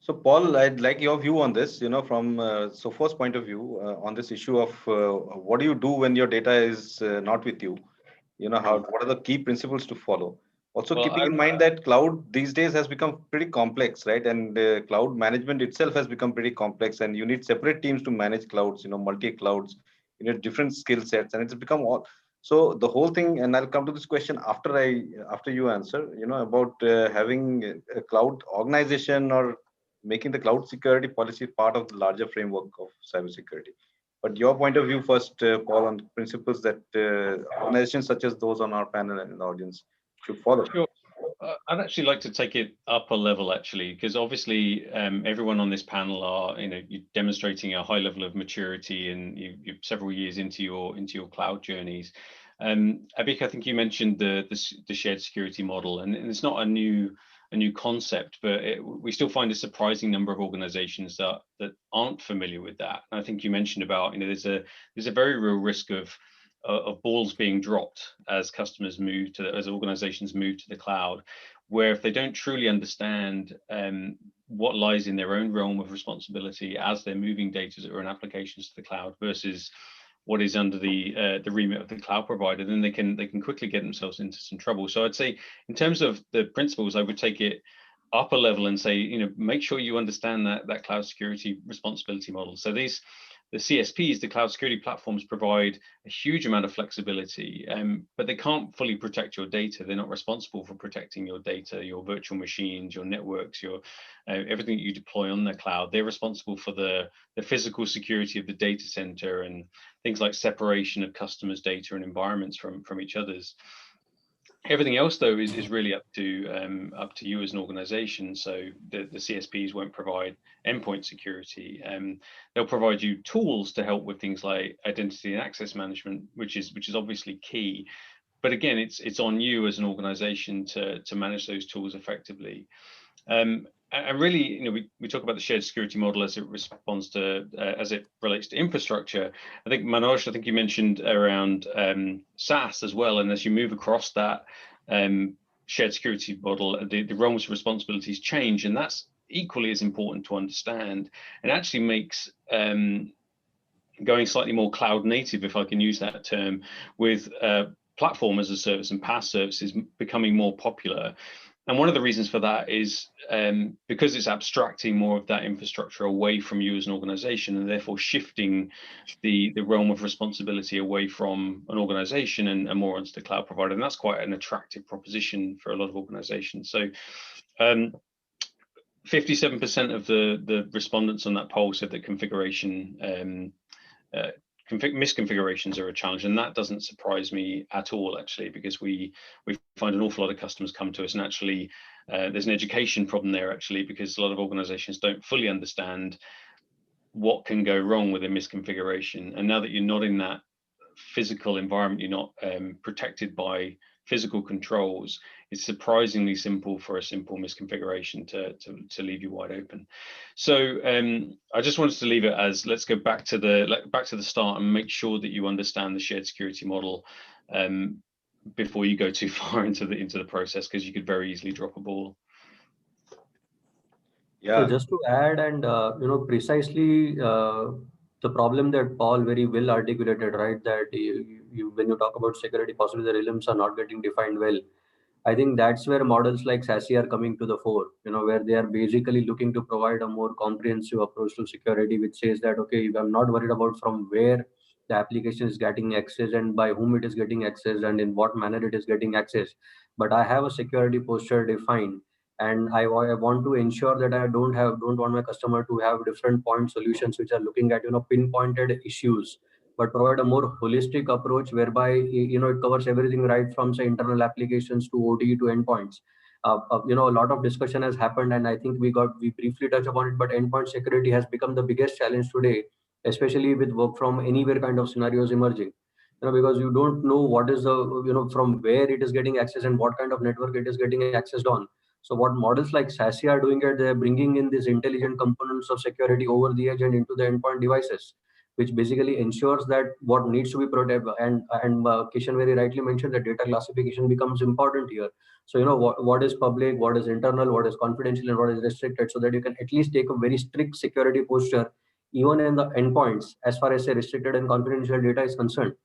So, Paul, I'd like your view on this, from Sophos' point of view on this issue of what do you do when your data is not with you? What are the key principles to follow? Also, keeping in mind that cloud these days has become pretty complex, right? And cloud management itself has become pretty complex, and you need separate teams to manage clouds, multi-clouds, you need different skill sets, and it's become So the whole thing, and I'll come to this question after you answer, about having a cloud organization or making the cloud security policy part of the larger framework of cybersecurity. But your point of view first, Paul, on principles that organizations such as those on our panel and in the audience should follow. Sure. I'd actually like to take it up a level, actually, because obviously everyone on this panel are, you're demonstrating a high level of maturity, and you're several years into your cloud journeys. Abhik, I think you mentioned the shared security model, and it's not a new concept, but we still find a surprising number of organizations that aren't familiar with that. And I think you mentioned about, there's a very real risk of balls being dropped as as organizations move to the cloud, where if they don't truly understand what lies in their own realm of responsibility as they're moving data or applications to the cloud versus what is under the remit of the cloud provider, then they can quickly get themselves into some trouble. So I'd say, in terms of the principles, I would take it up a level and say, make sure you understand that cloud security responsibility model. So the CSPs, the cloud security platforms, provide a huge amount of flexibility, but they can't fully protect your data. They're not responsible for protecting your data, your virtual machines, your networks, your everything that you deploy on the cloud. They're responsible for the physical security of the data center and things like separation of customers' data and environments from each other's. Everything else, though, is really up to you as an organization. So the CSPs won't provide endpoint security. They'll provide you tools to help with things like identity and access management, which is obviously key. But again, it's on you as an organization to manage those tools effectively. And really, we talk about the shared security model as it responds to, as it relates to infrastructure. I think, Manoj, I think you mentioned around SaaS as well. And as you move across that shared security model, the realms of responsibilities change. And that's equally as important to understand. It actually makes going slightly more cloud native, if I can use that term, with platform as a service and PaaS services becoming more popular. And one of the reasons for that is because it's abstracting more of that infrastructure away from you as an organization, and therefore shifting the realm of responsibility away from an organization and more onto the cloud provider. And that's quite an attractive proposition for a lot of organizations. So 57% of the respondents on that poll said that configuration misconfigurations are a challenge, and that doesn't surprise me at all, actually, because we find an awful lot of customers come to us, and actually there's an education problem there, actually, because a lot of organizations don't fully understand what can go wrong with a misconfiguration. And now that you're not in that physical environment, you're not protected by physical controls, it's surprisingly simple for a simple misconfiguration to leave you wide open. So I just wanted to leave it as, let's go back to the start and make sure that you understand the shared security model before you go too far into the process, because you could very easily drop a ball. Yeah. So just to add, and precisely the problem that Paul very well articulated, right? That when you talk about security, possibly the realms are not getting defined well. I think that's where models like SASE are coming to the fore, where they are basically looking to provide a more comprehensive approach to security, which says that, okay, I'm not worried about from where the application is getting access and by whom it is getting access and in what manner it is getting access, but I have a security posture defined. And I want to ensure that I don't want my customer to have different point solutions which are looking at pinpointed issues, but provide a more holistic approach whereby it covers everything right from say internal applications to OT to endpoints. A lot of discussion has happened, and I think we briefly touched upon it, but endpoint security has become the biggest challenge today, especially with work from anywhere kind of scenarios emerging. Because you don't know what is the from where it is getting access and what kind of network it is getting accessed on. So what models like SASE are doing it, they're bringing in these intelligent components of security over the edge and into the endpoint devices, which basically ensures that what needs to be protected. And Kishen very rightly mentioned that data classification becomes important here. So what is public, what is internal, what is confidential, and what is restricted, so that you can at least take a very strict security posture even in the endpoints as far as say restricted and confidential data is concerned.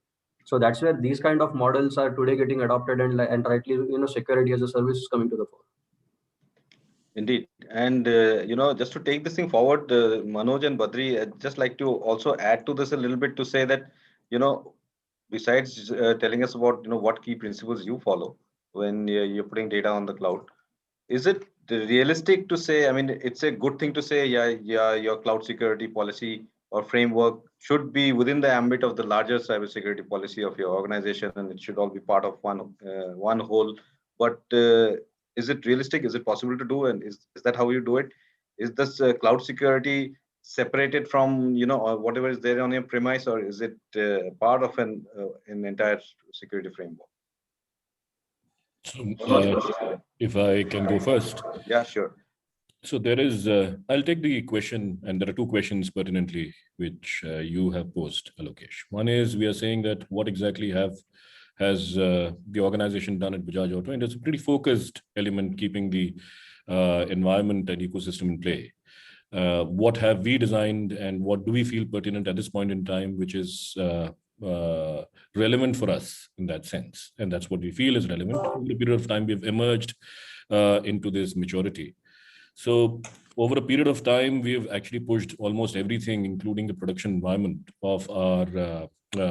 So that's where these kind of models are today getting adopted, and rightly security as a service is coming to the fore. Indeed. And, just to take this thing forward, Manoj and Badri, I'd just like to also add to this a little bit to say that, besides telling us about what key principles you follow when you're putting data on the cloud, is it realistic to say, I mean, it's a good thing to say, yeah, your cloud security policy or framework should be within the ambit of the larger cybersecurity policy of your organization, and it should all be part of one whole. But is it realistic? Is it possible to do? And is that how you do it? Is this cloud security separated from or whatever is there on your premise, or is it part of an entire security framework? So, if I can go first. Yeah, sure. So there is, I'll take the question, and there are two questions pertinently which you have posed, Alokesh. One is, we are saying that what exactly has the organization done at Bajaj Auto, and it's a pretty focused element, keeping the environment and ecosystem in play. What have we designed, and what do we feel pertinent at this point in time, which is relevant for us in that sense, and that's what we feel is relevant. Over a period of time, we've emerged into this maturity. So over a period of time, we've actually pushed almost everything, including the production environment of our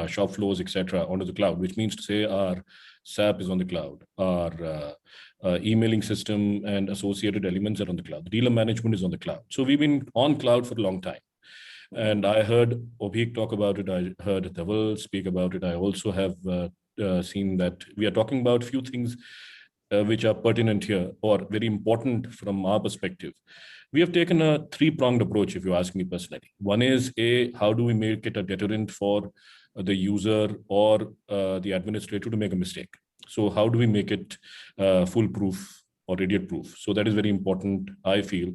shop floors, etc., onto the cloud, which means to say our SAP is on the cloud, our emailing system and associated elements are on the cloud. The dealer management is on the cloud. So we've been on cloud for a long time. And I heard Abhik talk about it. I heard Dhaval speak about it. I also have seen that we are talking about a few things which are pertinent here or very important from our perspective. We have taken a three-pronged approach, if you ask me personally. One is, how do we make it a deterrent for the user or the administrator to make a mistake? So how do we make it foolproof or idiot-proof? So that is very important, I feel.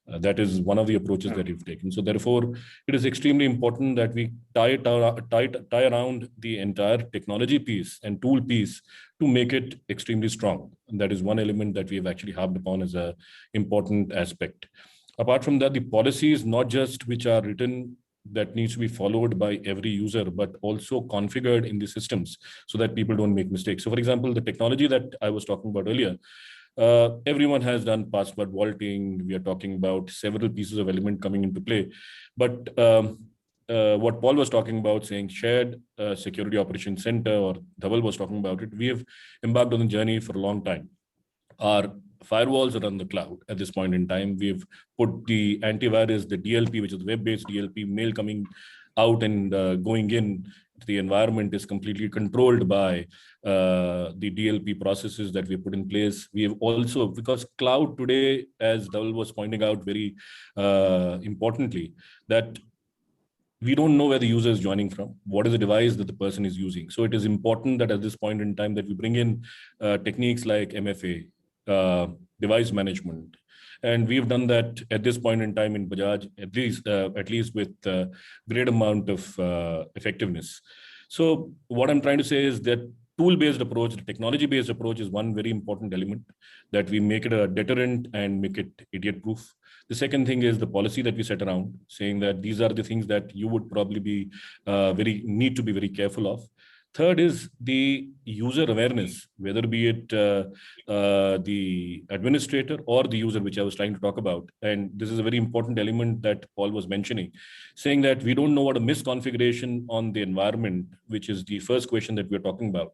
That is one of the approaches that we've taken. So therefore, it is extremely important that we tie around the entire technology piece and tool piece to make it extremely strong. And that is one element that we have actually harped upon as an important aspect. Apart from that, the policies, not just which are written that needs to be followed by every user, but also configured in the systems so that people don't make mistakes. So for example, the technology that I was talking about earlier, everyone has done password vaulting. We are talking about several pieces of element coming into play. But what Paul was talking about, saying shared security operations center, or Dhaval was talking about it, we have embarked on the journey for a long time. Our firewalls are on the cloud at this point in time. We've put the antivirus, the DLP, which is web-based DLP, mail coming out and going in. The environment is completely controlled by the DLP processes that we put in place. We have also, because cloud today, as Dhaval was pointing out very importantly, that we don't know where the user is joining from, what is the device that the person is using. So it is important that at this point in time that we bring in techniques like MFA, device management. And we've done that at this point in time in Bajaj, at least with great amount of effectiveness. So what I'm trying to say is that tool-based approach, the technology-based approach is one very important element, that we make it a deterrent and make it idiot-proof. The second thing is the policy that we set around, saying that these are the things that you would probably be need to be very careful of. Third is the user awareness, whether be it the administrator or the user, which I was trying to talk about. And this is a very important element that Paul was mentioning, saying that we don't know what a misconfiguration on the environment, which is the first question that we're talking about,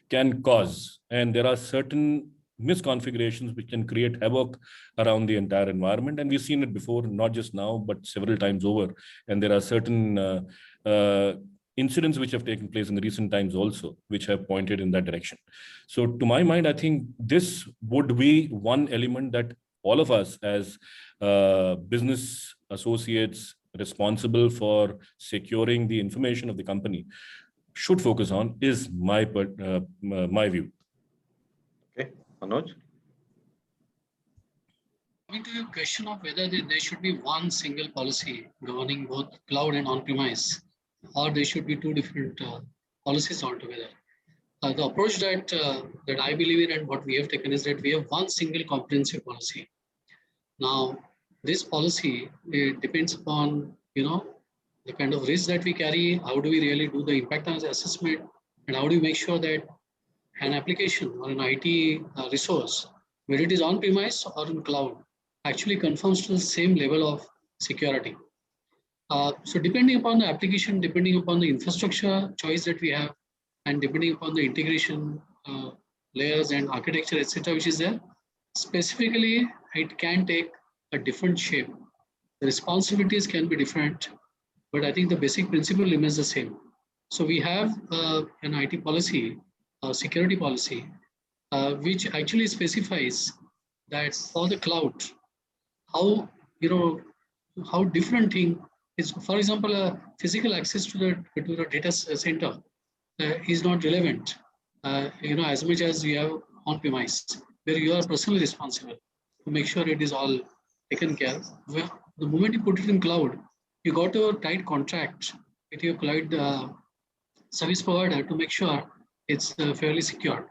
can cause. And there are certain misconfigurations which can create havoc around the entire environment. And we've seen it before, not just now, but several times over. And there are certain incidents which have taken place in the recent times also, which have pointed in that direction. So to my mind, I think this would be one element that all of us as business associates responsible for securing the information of the company should focus on, is my view. Okay, Manoj? Coming to your question of whether there should be one single policy governing both cloud and on-premise, or there should be two different policies altogether. The approach that I believe in and what we have taken is that we have one single comprehensive policy. Now, this policy, it depends upon, the kind of risk that we carry, how do we really do the impact assessment, and how do we make sure that an application or an IT resource, whether it is on-premise or in cloud, actually conforms to the same level of security. So depending upon the application, depending upon the infrastructure choice that we have, and depending upon the integration layers and architecture, etc., which is there, specifically, it can take a different shape. The responsibilities can be different, but I think the basic principle remains the same. So we have an IT policy, a security policy, which actually specifies that for the cloud, how how different thing is. For example, physical access to the data center is not relevant. As much as you have on premise, where you are personally responsible to make sure it is all taken care of. Well, the moment you put it in cloud, you got a tight contract with your cloud service provider to make sure it's fairly secure.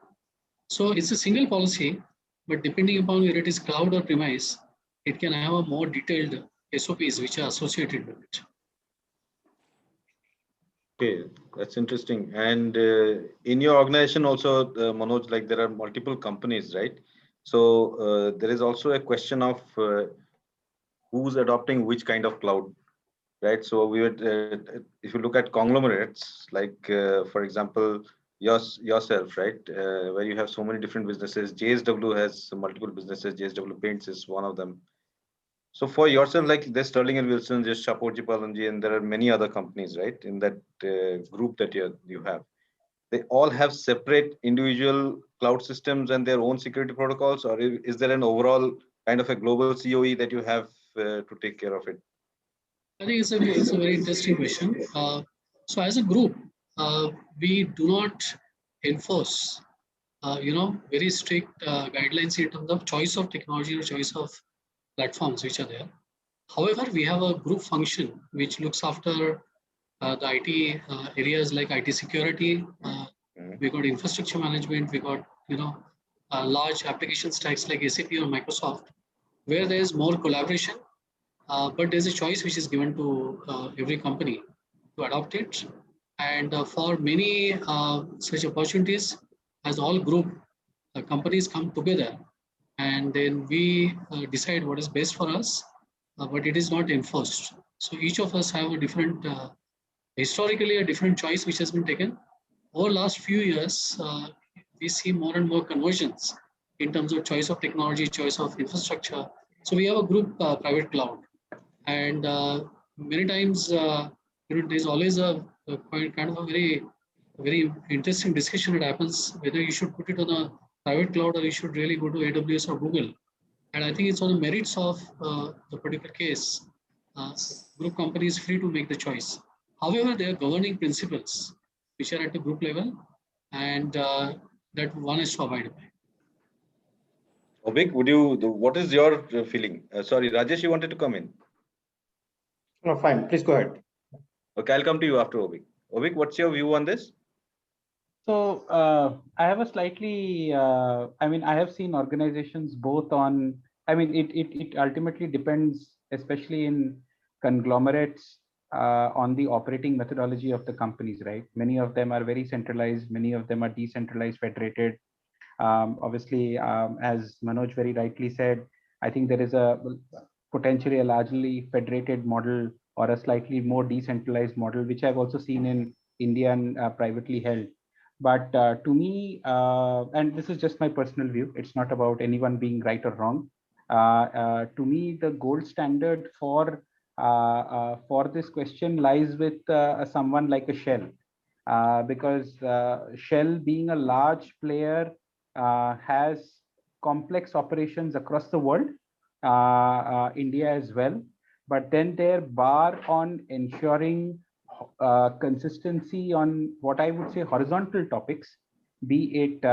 So it's a single policy, but depending upon whether it is cloud or premise, it can have a more detailed SOPs which are associated with it. Okay, that's interesting. And in your organization also, Manoj, like there are multiple companies, right? So there is also a question of who's adopting which kind of cloud, right? So we would, if you look at conglomerates, like for example, yourself, right, where you have so many different businesses. JSW has multiple businesses. JSW Paints is one of them. So for yourself, like there's Sterling and Wilson, there's Shapoorji Pallonji, and there are many other companies, right, in that group that you have. They all have separate individual cloud systems and their own security protocols, or is there an overall kind of a global COE that you have to take care of it? I think it's a very interesting question. So as a group, we do not enforce, very strict guidelines in terms of choice of technology or choice of platforms which are there. However, we have a group function which looks after the IT areas like IT security. We got infrastructure management. We got large application stacks like SAP or Microsoft, where there is more collaboration. But there's a choice which is given to every company to adopt it. And for many such opportunities, as all group companies come together, and then we decide what is best for us, but it is not enforced. So each of us have a different, historically a different choice which has been taken. Over last few years, we see more and more conversions in terms of choice of technology, choice of infrastructure. So we have a group private cloud. And many times, there's always a kind of a very interesting discussion that happens whether you should put it on a private cloud or you should really go to AWS or Google. And I think it's on the merits of the particular case. Group company is free to make the choice. However, there are governing principles which are at the group level, and that one is to abide by. Abhik, what is your feeling? Sorry, Rajesh, you wanted to come in? No, fine. Please go ahead. Okay, I'll come to you after Abhik. Abhik, what's your view on this? So I have a slightly, I have seen organizations both on, it ultimately depends, especially in conglomerates, on the operating methodology of the companies, right? Many of them are very centralized, many of them are decentralized, federated. Obviously, as Manoj very rightly said, I think there is a potentially a largely federated model or a slightly more decentralized model, which I've also seen in Indian privately held. But to me, and this is just my personal view, it's not about anyone being right or wrong. To me, the gold standard for this question lies with someone like a Shell, because Shell, being a large player, has complex operations across the world, India as well. But then their bar on ensuring consistency on what I would say horizontal topics, be it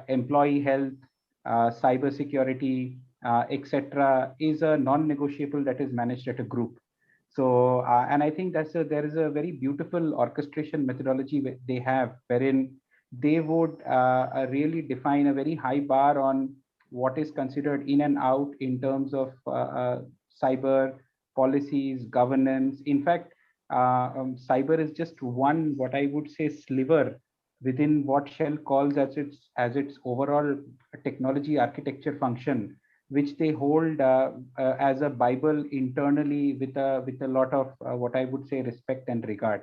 employee health, cybersecurity, etc., is a non-negotiable that is managed at a group. So, and I think there is a very beautiful orchestration methodology they have, wherein they would really define a very high bar on what is considered in and out in terms of cyber policies, governance. In fact, cyber is just one, what I would say, sliver within what Shell calls as its overall technology architecture function, which they hold as a Bible internally with a lot of what I would say respect and regard.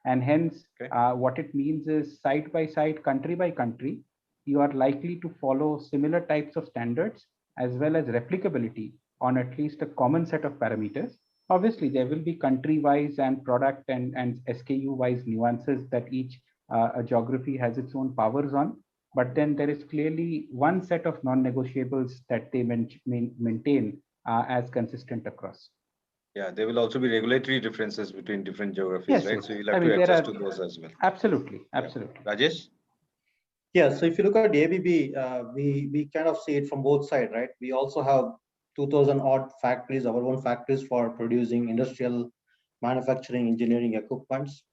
And hence, what it means is side by side, country by country, you are likely to follow similar types of standards as well as replicability on at least a common set of parameters. Obviously, there will be country-wise and product and SKU-wise nuances that each a geography has its own powers on. But then there is clearly one set of non-negotiables that they maintain as consistent across. Yeah, there will also be regulatory differences between different geographies, yes, right? Yes. So you'll have to adjust to those as well. Absolutely, absolutely. Yeah. Rajesh? Yeah, so if you look at the ABB, we kind of see it from both sides, right? We also have 2,000 odd factories, our own factories for producing industrial manufacturing engineering equipments.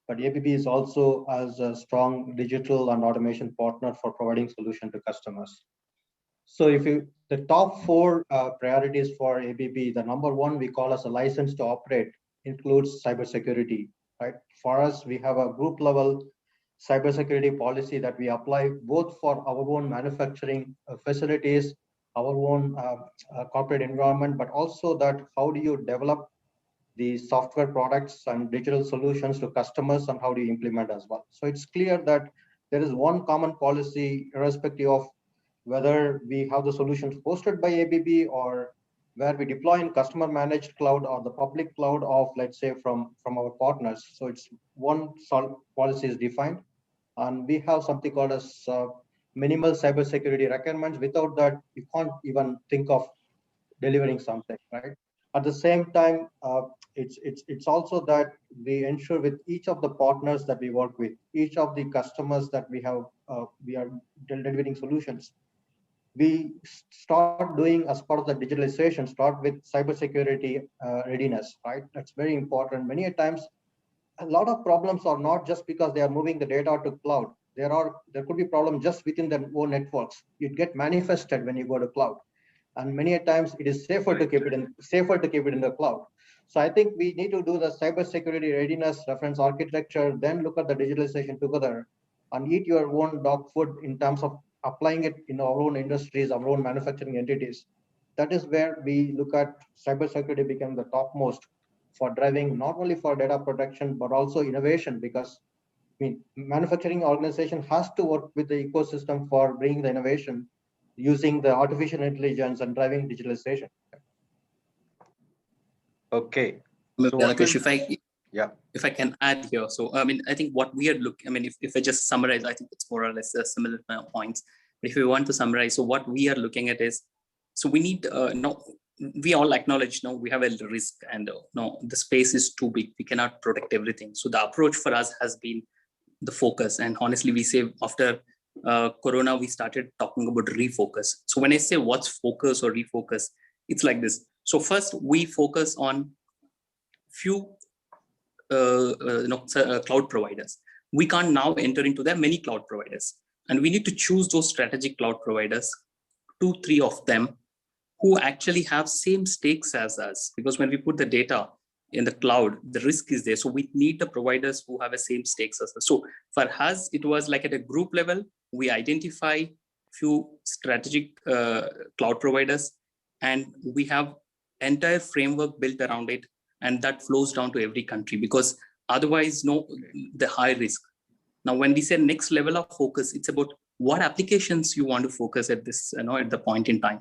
But ABB is also as a strong digital and automation partner for providing solution to customers. So if the top four priorities for ABB, the number one we call as a license to operate includes cybersecurity, right? For us, we have a group level cybersecurity policy that we apply both for our own manufacturing facilities, our own corporate environment, but also that how do you develop the software products and digital solutions to customers and how do you implement as well. So it's clear that there is one common policy irrespective of whether we have the solutions hosted by ABB or where we deploy in customer managed cloud or the public cloud of, let's say, from our partners. So it's one policy is defined. And we have something called as minimal cybersecurity requirements. Without that, you can't even think of delivering something, right? At the same time, it's also that we ensure with each of the partners that we work with, each of the customers that we have, we are delivering solutions. We start doing as part of the digitalization, start with cybersecurity readiness, right? That's very important. Many times, a lot of problems are not just because they are moving the data to cloud. There could be problems just within their own networks. It get manifested when you go to cloud. And many times it is safer to keep it in the cloud. So I think we need to do the cybersecurity readiness reference architecture, then look at the digitalization together and eat your own dog food in terms of applying it in our own industries, our own manufacturing entities. That is where we look at cybersecurity become the topmost for driving not only for data protection, but also innovation, because I mean, manufacturing organization has to work with the ecosystem for bringing the innovation using the artificial intelligence and driving digitalization. Okay. So Alokesh, if I can add here. So, I mean, I think what we are looking, I mean, if I just summarize, I think it's more or less similar points. But if we want to summarize, so what we are looking at is, so we need, we all acknowledge, we have a risk and the space is too big. We cannot protect everything. So the approach for us has been the focus. And honestly, we say after Corona, we started talking about refocus. So when I say what's focus or refocus, it's like this. So first we focus on few cloud providers. We can't now enter into there are many cloud providers, and we need to choose those strategic cloud providers, 2-3 of them, who actually have same stakes as us. Because when we put the data in the cloud, the risk is there. So we need the providers who have the same stakes as us. So for us, it was like at a group level, we identify few strategic cloud providers, and we have entire framework built around it. And that flows down to every country, because otherwise, the high risk. Now, when we say next level of focus, it's about what applications you want to focus at this, at the point in time.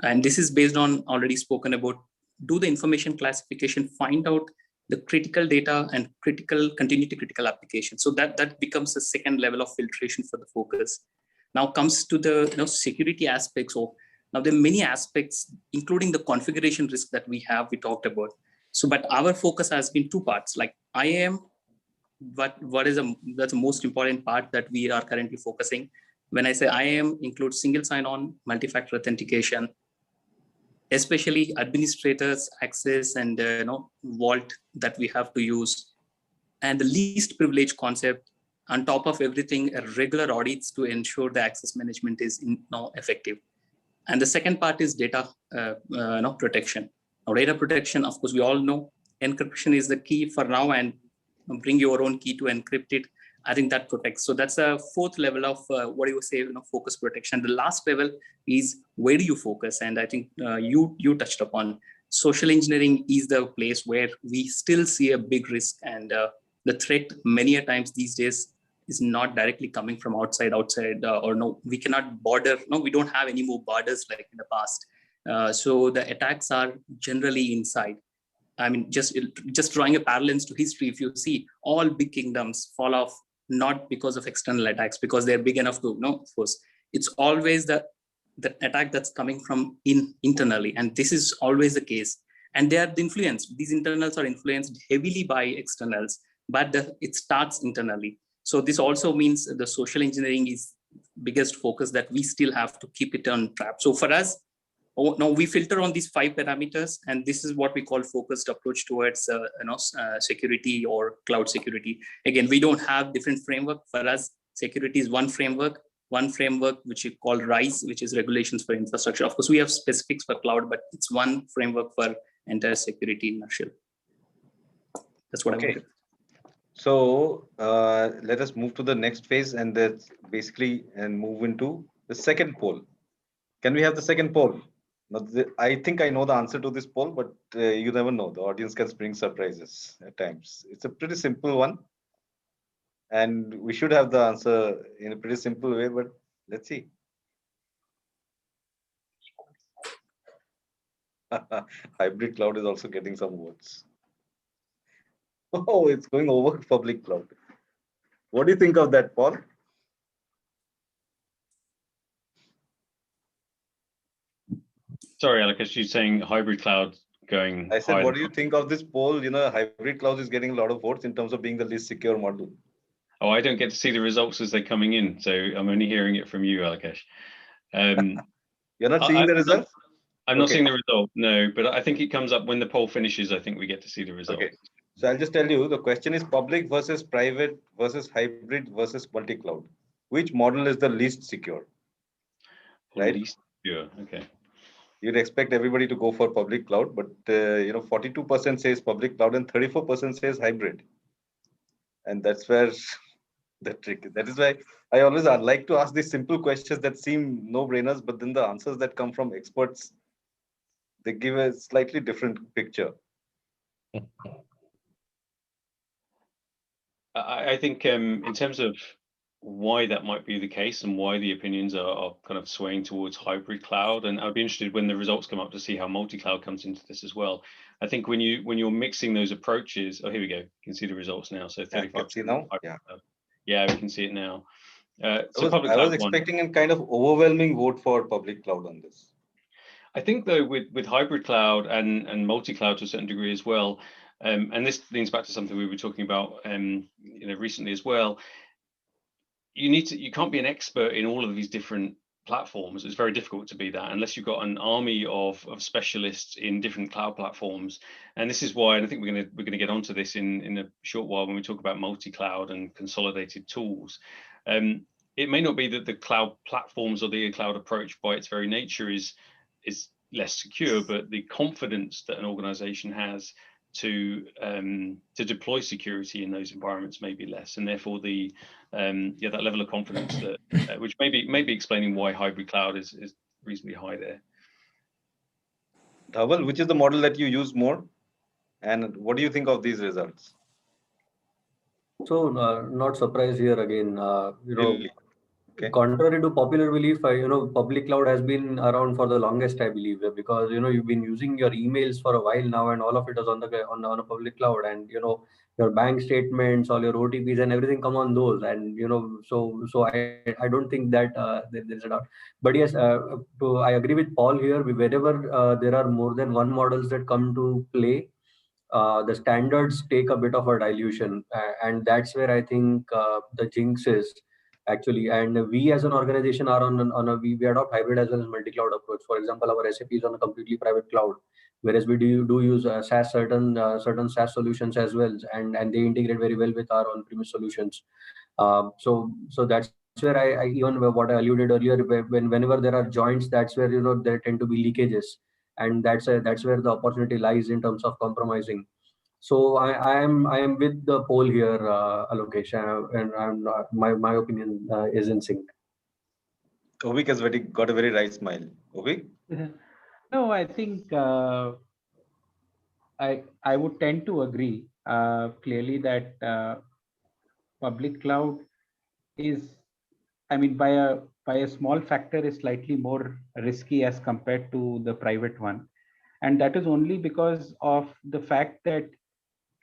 And this is based on already spoken about, do the information classification, find out the critical data and continue to critical applications. So that becomes a second level of filtration for the focus. Now comes to the security aspects of, now there are many aspects, including the configuration risk that we talked about. So, but our focus has been 2 parts, like IAM, that's the most important part that we are currently focusing. When I say IAM, includes single sign-on, multi-factor authentication, especially administrators access and vault that we have to use, and the least privilege concept. On top of everything, regular audits to ensure the access management is effective. And the second part is data protection. Now, data protection, of course, we all know encryption is the key for now, and bring your own key to encrypt it. I think that protects. So that's a 4th level of focus protection. The last level is where do you focus? And I think you touched upon social engineering is the place where we still see a big risk, and the threat many a times these days is not directly coming from outside, or no, we cannot border. No, we don't have any more borders like in the past. So the attacks are generally inside. I mean, just drawing a parallel to history, if you see all big kingdoms fall off not because of external attacks, because they're big enough to, of course, it's always the attack that's coming from internally, and this is always the case. And they are influenced. These internals are influenced heavily by externals, but it starts internally. So this also means the social engineering is biggest focus that we still have to keep it on track. So for us, now we filter on these 5 parameters, and this is what we call focused approach towards security or cloud security. Again, we don't have different framework. For us, security is one framework which we call RISE, which is regulations for infrastructure. Of course, we have specifics for cloud, but it's one framework for entire security in a nutshell. That's what I wanted. So let us move to the next phase, and that's basically move into the second poll. Can we have the second poll? I think I know the answer to this poll, but you never know. The audience can bring surprises at times. It's a pretty simple one, and we should have the answer in a pretty simple way, but let's see. Hybrid cloud is also getting some votes. Oh, it's going over public cloud. What do you think of that, Paul? Sorry, Alokesh, you're saying hybrid cloud going. I said, what do you think of this poll? Hybrid cloud is getting a lot of votes in terms of being the least secure model. Oh, I don't get to see the results as they're coming in, so I'm only hearing it from you, Alokesh. You're not seeing the results? I'm not seeing the result, no, but I think it comes up when the poll finishes. I think we get to see the result. Okay, so I'll just tell you, the question is public versus private versus hybrid versus multi-cloud. Which model is the least secure? Right? Least secure, okay. You'd expect everybody to go for public cloud, but 42% says public cloud and 34% says hybrid. And that's where the trick is. That is why I always like to ask these simple questions that seem no-brainers, but then the answers that come from experts, they give a slightly different picture. I think in terms of why that might be the case and why the opinions are kind of swaying towards hybrid cloud, and I'd be interested when the results come up to see how multi-cloud comes into this as well. I think when you're mixing those approaches, oh, here we go, you can see the results now. So 35%. See now? Yeah, we can see it now. I was expecting a kind of overwhelming vote for public cloud on this. I think though with hybrid cloud and multi-cloud to a certain degree as well, and this leans back to something we were talking about recently as well. You can't be an expert in all of these different platforms. It's very difficult to be that unless you've got an army of specialists in different cloud platforms. And this is why, and I think we're going to get onto this in a short while when we talk about multi-cloud and consolidated tools. It may not be that the cloud platforms or the cloud approach by its very nature is less secure, but the confidence that an organization has to deploy security in those environments may be less, and therefore that level of confidence that which may be explaining why hybrid cloud is reasonably high there. Dhaval, which is the model that you use more, and what do you think of these results? So not surprised here again. Really? Okay. Contrary to popular belief, public cloud has been around for the longest, I believe, because you've been using your emails for a while now, and all of it is on a public cloud, and your bank statements, all your OTPs, and everything come on those, and so I don't think that there's a doubt. But yes, I agree with Paul here. Wherever there are more than one models that come to play, the standards take a bit of a dilution, and that's where I think the jinx is. Actually, and we as an organization are we adopt hybrid as well as multi-cloud approach. For example, our SAP is on a completely private cloud, whereas we do use SaaS certain SaaS solutions as well, and they integrate very well with our on-premise solutions. So that's where I even what I alluded earlier, whenever there are joints, that's where there tend to be leakages, and that's where the opportunity lies in terms of compromising. So I am with the poll here, Alokesh, and my opinion is in sync. Abhik has got a very right smile. Abhik? No, I think I would tend to agree. clearly that public cloud is, I mean, by a small factor, is slightly more risky as compared to the private one, and that is only because of the fact that,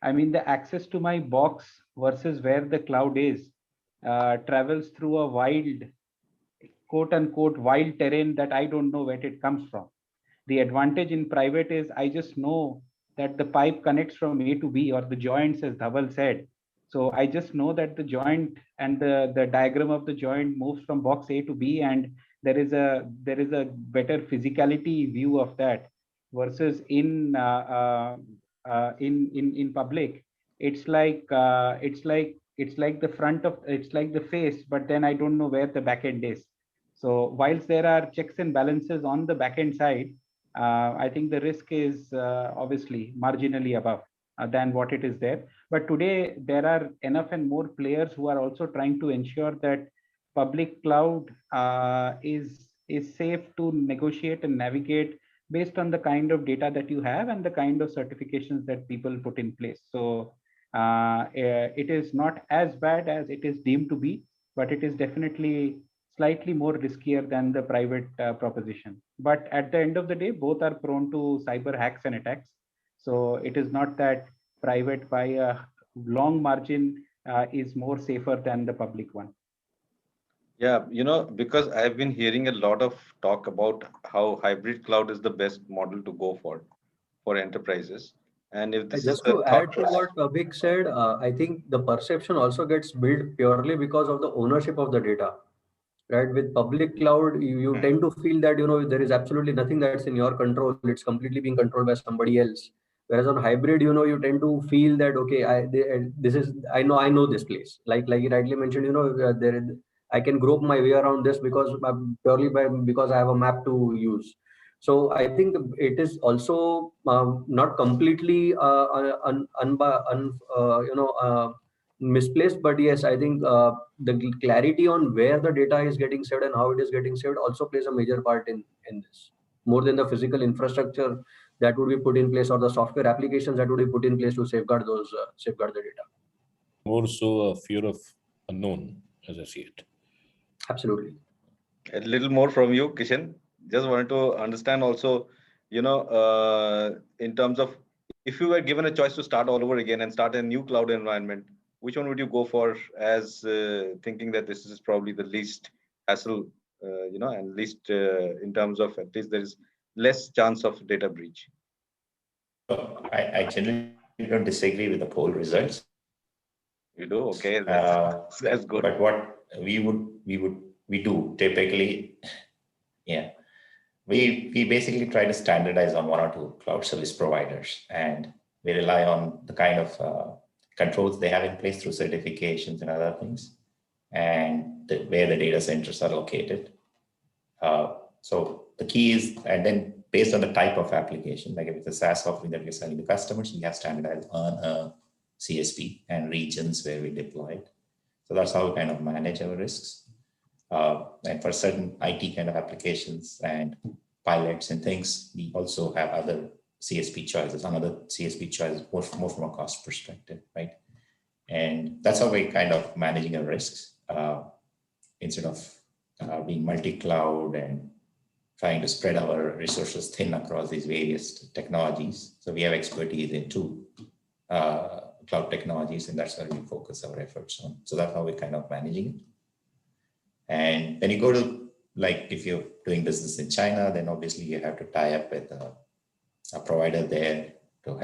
I mean, the access to my box versus where the cloud is travels through a wild, quote unquote, wild terrain that I don't know where it comes from. The advantage in private is I just know that the pipe connects from A to B, or the joints, as Dhaval said. So I just know that the joint and the diagram of the joint moves from box A to B, and there is a better physicality view of that. Versus in public, it's like the front of, it's like the face, but then I don't know where the back end is. So whilst there are checks and balances on the back end side, I think the risk is obviously marginally above than what it is there. But today there are enough and more players who are also trying to ensure that public cloud is safe to negotiate and navigate based on the kind of data that you have and the kind of certifications that people put in place. So it is not as bad as it is deemed to be, but it is definitely slightly more riskier than the private proposition. But at the end of the day, both are prone to cyber hacks and attacks. So it is not that private by a long margin is more safer than the public one. Yeah, because I've been hearing a lot of talk about how hybrid cloud is the best model to go for enterprises. And if this is Just the to thought add to what Abhik said, I think the perception also gets built purely because of the ownership of the data. Right, with public cloud, you tend to feel that there is absolutely nothing that's in your control. It's completely being controlled by somebody else. Whereas on hybrid, you tend to feel that okay, I know this place. Like you rightly mentioned, I can grope my way around this because because I have a map to use. So I think it is also not completely misplaced, but yes, I think the clarity on where the data is getting saved and how it is getting saved also plays a major part in this, more than the physical infrastructure that would be put in place or the software applications that would be put in place to safeguard the data. More so a fear of unknown, as I see it. Absolutely. A little more from you, Kishen. Just wanted to understand also, in terms of, if you were given a choice to start all over again and start a new cloud environment, which one would you go for, as thinking that this is probably the least hassle, and least in terms of, at least there is less chance of data breach? I generally don't disagree with the poll results. You do? Okay, that's good. But what we do typically, yeah, we basically try to standardize on one or two cloud service providers, and we rely on the kind of controls they have in place through certifications and other things, and where the data centers are located. So the key is, and then based on the type of application, like if it's a SaaS offering that we're selling to customers, we have standardized on a CSP and regions where we deploy it. So that's how we kind of manage our risks. And for certain IT kind of applications and pilots and things, we also have other CSP choices, another CSP choice, more from a cost perspective, right? And that's how we're kind of managing our risks instead of being multi-cloud and trying to spread our resources thin across these various technologies. So we have expertise in two cloud technologies, and that's where we focus our efforts on. So that's how we're kind of managing it. And then you go to, like, if you're doing business in China, then obviously you have to tie up with a provider there to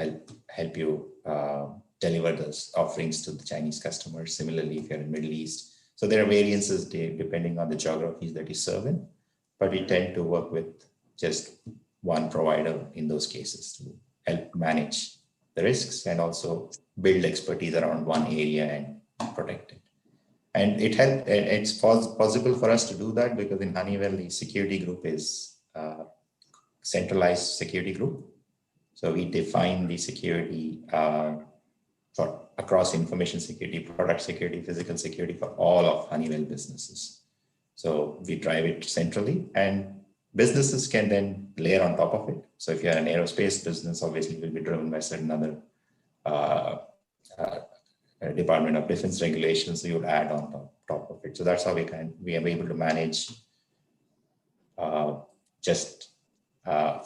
help you deliver those offerings to the Chinese customers. Similarly, if you're in Middle East. So there are variances depending on the geographies that you serve in, but we tend to work with just one provider in those cases to help manage the risks and also build expertise around one area and protect it. And it's possible for us to do that because in Honeywell, the security group is a centralized security group. So we define the security for across information security, product security, physical security for all of Honeywell businesses. So we drive it centrally, and businesses can then layer on top of it. So if you're an aerospace business, obviously will be driven by certain other Department of Defense regulations you would add on top of it. So that's how we are able to manage just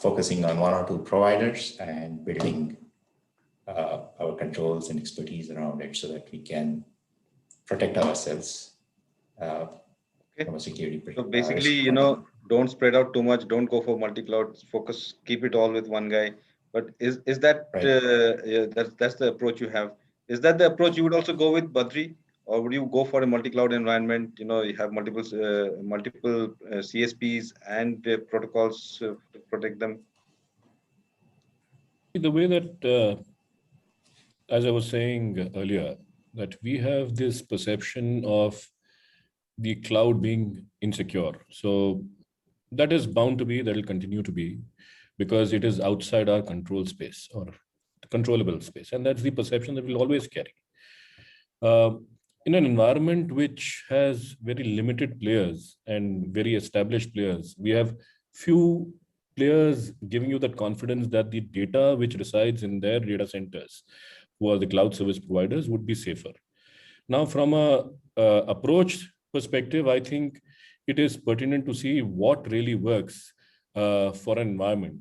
focusing on one or two providers and building our controls and expertise around it so that we can protect ourselves from a security perspective. So basically, don't spread out too much. Don't go for multi-cloud. Focus, keep it all with one guy. But is that right? That's the approach you have? Is that the approach you would also go with, Badri? Or would you go for a multi-cloud environment? You have multiple CSPs and protocols to protect them. The way that, as I was saying earlier, that we have this perception of the cloud being insecure. So that is bound to be, that will continue to be, because it is outside our control space or controllable space. And that's the perception that we'll always carry. In an environment which has very limited players and very established players, we have few players giving you that confidence that the data which resides in their data centers, who are the cloud service providers, would be safer. Now, from a approach perspective, I think it is pertinent to see what really works for an environment.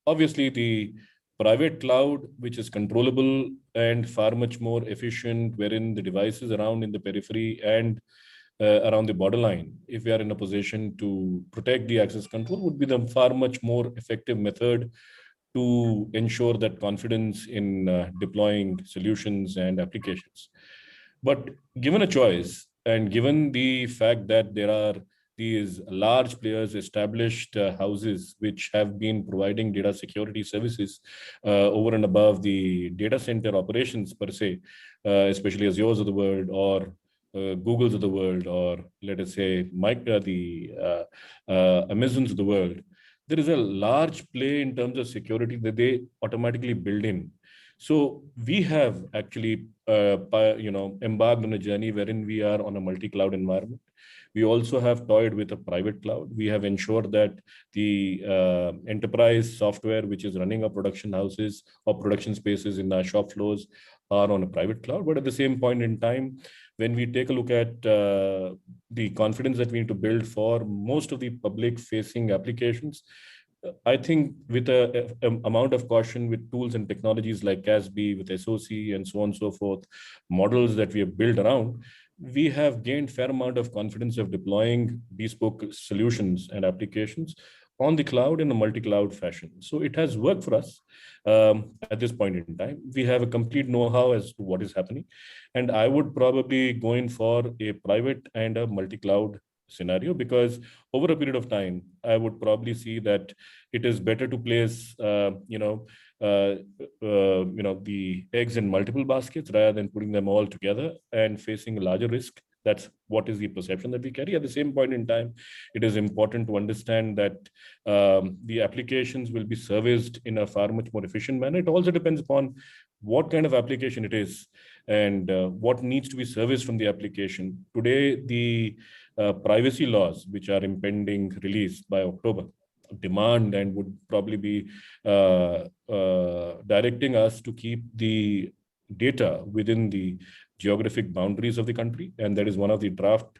Obviously, the private cloud, which is controllable and far much more efficient, wherein the devices around in the periphery and around the borderline, if we are in a position to protect the access control, would be the far much more effective method to ensure that confidence in deploying solutions and applications. But given a choice, and given the fact that there are these large players, established houses, which have been providing data security services over and above the data center operations per se, especially Azure's of the world, or Google's of the world, or let us say the Amazon's of the world, there is a large play in terms of security that they automatically build in. So we have actually, embarked on a journey wherein we are on a multi-cloud environment. We also have toyed with a private cloud. We have ensured that the enterprise software, which is running our production houses or production spaces in our shop floors, are on a private cloud. But at the same point in time, when we take a look at the confidence that we need to build for most of the public-facing applications, I think with an amount of caution, with tools and technologies like CASB, with SOC and so on and so forth, models that we have built around, we have gained fair amount of confidence of deploying bespoke solutions and applications on the cloud in a multi-cloud fashion. So it has worked for us at this point in time. We have a complete know-how as to what is happening. And I would probably go in for a private and a multi-cloud scenario, because over a period of time, I would probably see that it is better to place, the eggs in multiple baskets rather than putting them all together and facing a larger risk. That's what is the perception that we carry. At the same point in time, it is important to understand that the applications will be serviced in a far much more efficient manner. It also depends upon what kind of application it is and what needs to be serviced from the application. Today, the privacy laws, which are impending release by October, demand and would probably be directing us to keep the data within the geographic boundaries of the country. And that is one of the draft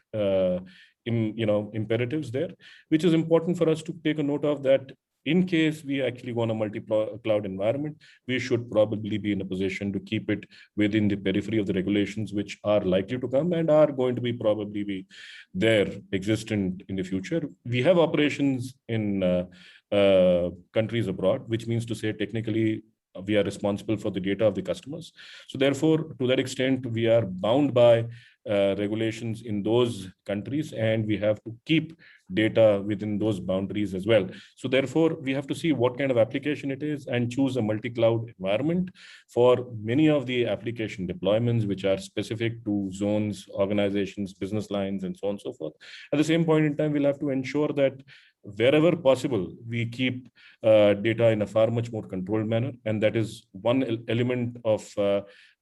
imperatives there, which is important for us to take a note of, that in case we actually want a multi-cloud environment, we should probably be in a position to keep it within the periphery of the regulations which are likely to come and are going to be probably be there existent in the future. We have operations in countries abroad, which means to say technically we are responsible for the data of the customers. So therefore, to that extent, we are bound by regulations in those countries, and we have to keep data within those boundaries as well. So therefore, we have to see what kind of application it is and choose a multi-cloud environment for many of the application deployments which are specific to zones, organizations, business lines, and so on and so forth. At the same point in time, we'll have to ensure that wherever possible, we keep data in a far much more controlled manner. And that is one element of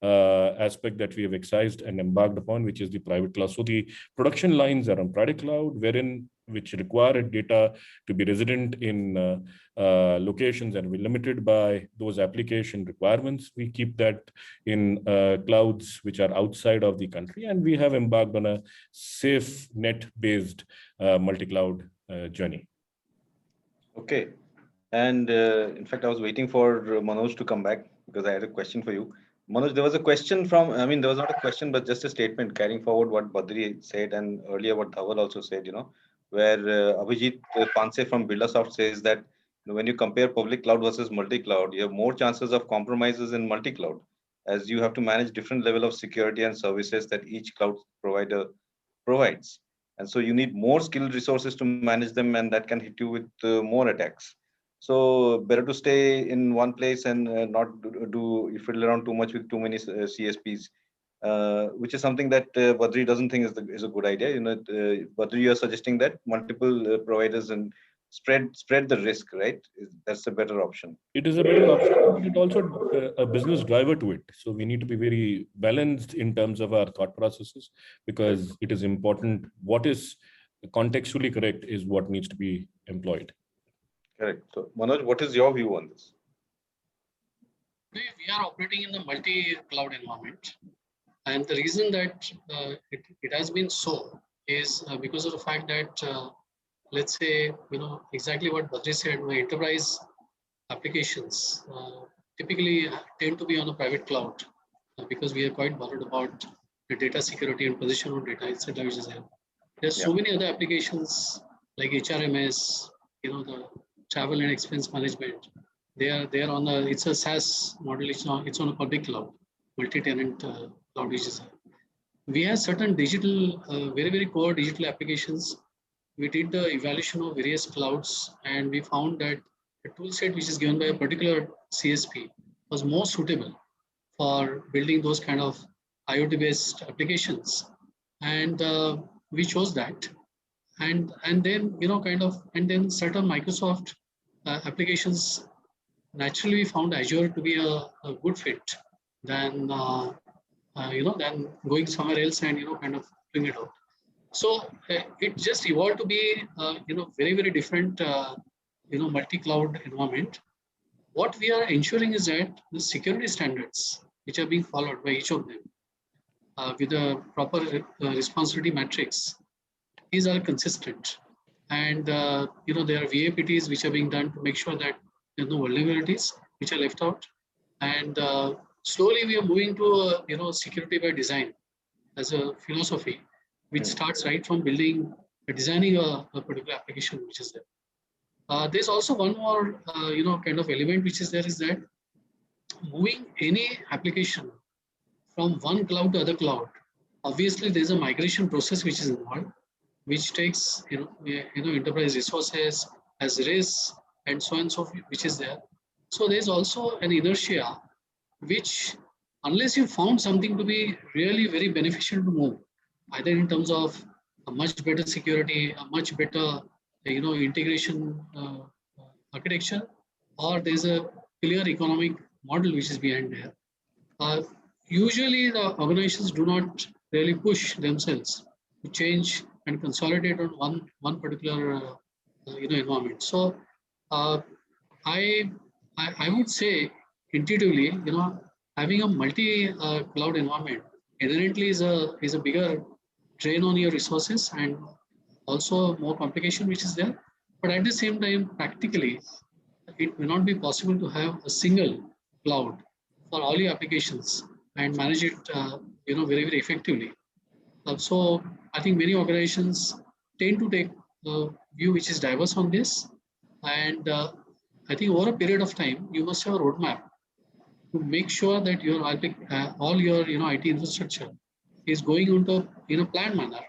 aspect that we have excised and embarked upon, which is the private cloud. So the production lines are on private cloud, wherein which require data to be resident in locations and we're limited by those application requirements, we keep that in clouds which are outside of the country, and we have embarked on a safe net-based multi-cloud journey. Okay. And in fact, I was waiting for Manoj to come back because I had a question for you. Manoj, there was a question from, I mean, there was not a question, but just a statement carrying forward what Badri said and earlier what Dhaval also said, where Abhijit Panse from Birlasoft says that when you compare public cloud versus multi-cloud, you have more chances of compromises in multi-cloud, as you have to manage different level of security and services that each cloud provider provides. And so you need more skilled resources to manage them, and that can hit you with more attacks. So better to stay in one place and not do fiddle around too much with too many CSPs, which is something that Badri doesn't think is a good idea. Badri, you are suggesting that multiple providers and spread the risk, right? That's a better option. It is a better option, but it also a business driver to it. So we need to be very balanced in terms of our thought processes, because it is important. What is contextually correct is what needs to be employed. Correct. So Manoj, what is your view on this? We are operating in the multi-cloud environment. And the reason that it has been so is because of the fact that, let's say, exactly what Badri said, my enterprise applications typically tend to be on a private cloud because we are quite worried about the data security and position of data, etc. which is there. There's so many other applications like HRMS, the travel and expense management. They are on it's a SaaS model. It's on a public cloud, multi-tenant cloud, which is there. We have certain digital, very, very core digital applications. We did the evaluation of various clouds, and we found that the tool set which is given by a particular CSP was more suitable for building those kind of IoT-based applications. And we chose that. And then, and then certain Microsoft applications, naturally we found Azure to be a good fit than, than going somewhere else and, kind of doing it out. So it just evolved to be, very, very different, multi-cloud environment. What we are ensuring is that the security standards which are being followed by each of them with a proper responsibility matrix, these are consistent. And, there are VAPTs which are being done to make sure that there are no vulnerabilities which are left out. And slowly we are moving to, security by design as a philosophy, which starts right from designing a particular application which is there. There's also one more, kind of element which is there is that moving any application from one cloud to other cloud, obviously there's a migration process which is involved, which takes, enterprise resources as risks and so on and so forth, which is there. So there's also an inertia, which unless you found something to be really very beneficial to move, either in terms of a much better security, a much better, integration architecture, or there's a clear economic model which is behind there. Usually the organizations do not really push themselves to change and consolidate on one particular environment. So I would say intuitively, having a multi-cloud environment inherently is a bigger drain on your resources and also more complication which is there. But at the same time, practically, it may not be possible to have a single cloud for all your applications and manage it, very, very effectively. So I think many organizations tend to take a view which is diverse on this. And I think over a period of time, you must have a roadmap to make sure that your all your IT infrastructure is going into in a planned manner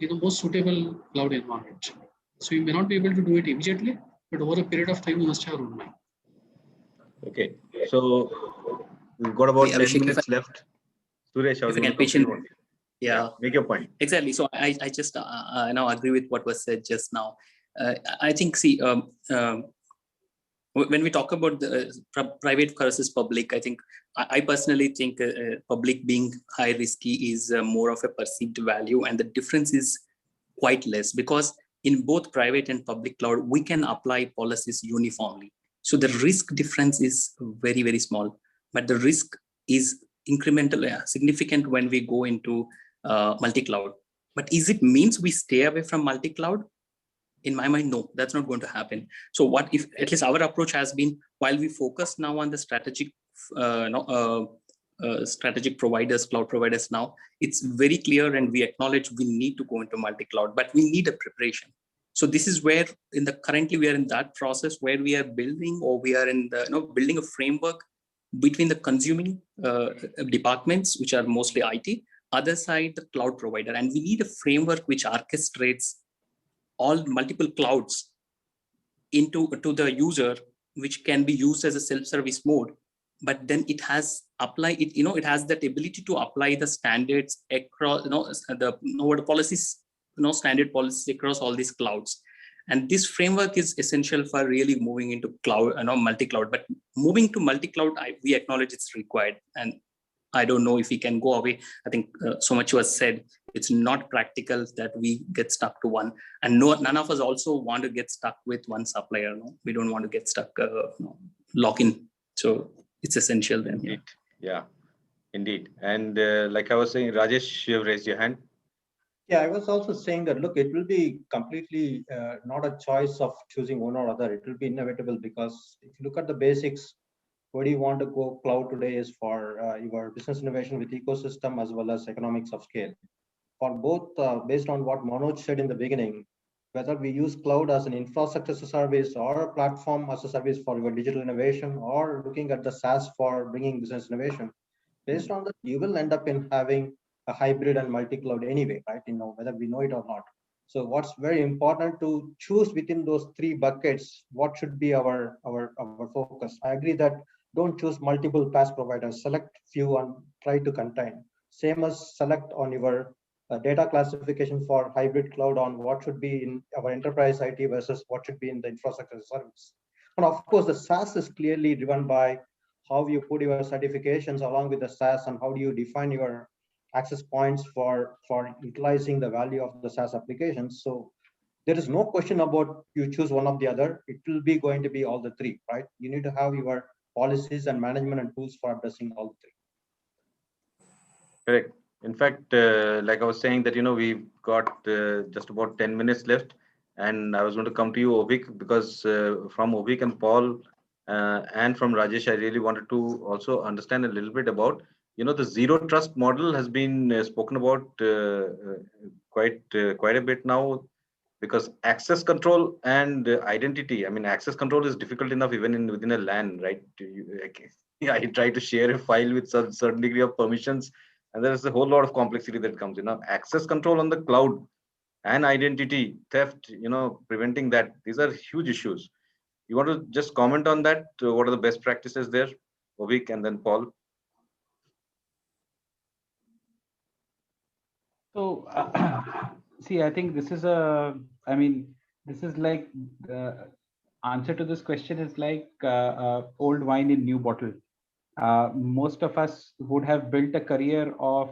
in a most suitable cloud environment. So you may not be able to do it immediately, but over a period of time, you must have a roadmap. Okay, so we've got about 10 minutes left. Suresh, if I can pitch in. Yeah, make your point. Exactly. So I just now agree with what was said just now. I think, when we talk about the private versus public, I think I personally think public being high risky is more of a perceived value, and the difference is quite less, because in both private and public cloud, we can apply policies uniformly. So the risk difference is very, very small, but the risk is incremental, significant when we go into multi-cloud. But is it means we stay away from multi-cloud? In my mind, no, that's not going to happen. So what if, at least our approach has been, while we focus now on the strategic strategic providers, cloud providers now, it's very clear and we acknowledge we need to go into multi-cloud, but we need a preparation. So this is where currently we are in that process where we are building, or we are in the, building a framework between the consuming departments, which are mostly IT, other side, the cloud provider. And we need a framework which orchestrates all multiple clouds to the user, which can be used as a self-service mode. But then it has it has that ability to apply the standards across, the policies, standard policies across all these clouds. And this framework is essential for really moving into cloud, multi-cloud. But moving to multi-cloud, we acknowledge it's required. And I don't know if we can go away. I think so much was said. It's not practical that we get stuck to one. And none of us also want to get stuck with one supplier. No? We don't want to get stuck, lock in. So it's essential then. Indeed. Yeah, indeed. And like I was saying, Rajesh, you have raised your hand. Yeah, I was also saying that, look, it will be completely not a choice of choosing one or other. It will be inevitable, because if you look at the basics, where do you want to go cloud today is for your business innovation with ecosystem as well as economics of scale. For both, based on what Manoj said in the beginning, whether we use cloud as an infrastructure as a service or a platform as a service for your digital innovation, or looking at the SaaS for bringing business innovation, based on that, you will end up in having a hybrid and multi-cloud anyway, right? Whether we know it or not. So what's very important to choose within those three buckets, what should be our focus. I agree that don't choose multiple PaaS providers, select few and try to contain. Same as select on your data classification for hybrid cloud on what should be in our enterprise IT versus what should be in the infrastructure service. And of course, the SaaS is clearly driven by how you put your certifications along with the SaaS, and how do you define your access points for utilizing the value of the SaaS applications. So there is no question about you choose one of the other. It will be going to be all the three, right? You need to have your policies and management and tools for addressing all the three. Correct. In fact, like I was saying that, we've got just about 10 minutes left, and I was going to come to you, Abhik, because from Abhik and Paul and from Rajesh, I really wanted to also understand a little bit about, the zero trust model has been spoken about quite a bit now, because access control and identity. I mean, access control is difficult enough even within a LAN, right? I try to share a file with a certain degree of permissions, and there is a whole lot of complexity that comes in. Now, access control on the cloud and identity theft, preventing that, these are huge issues. You want to just comment on that? What are the best practices there, Abhik and then Paul? So, see, I think this is this is like the answer to this question is like old wine in new bottle. Most of us would have built a career of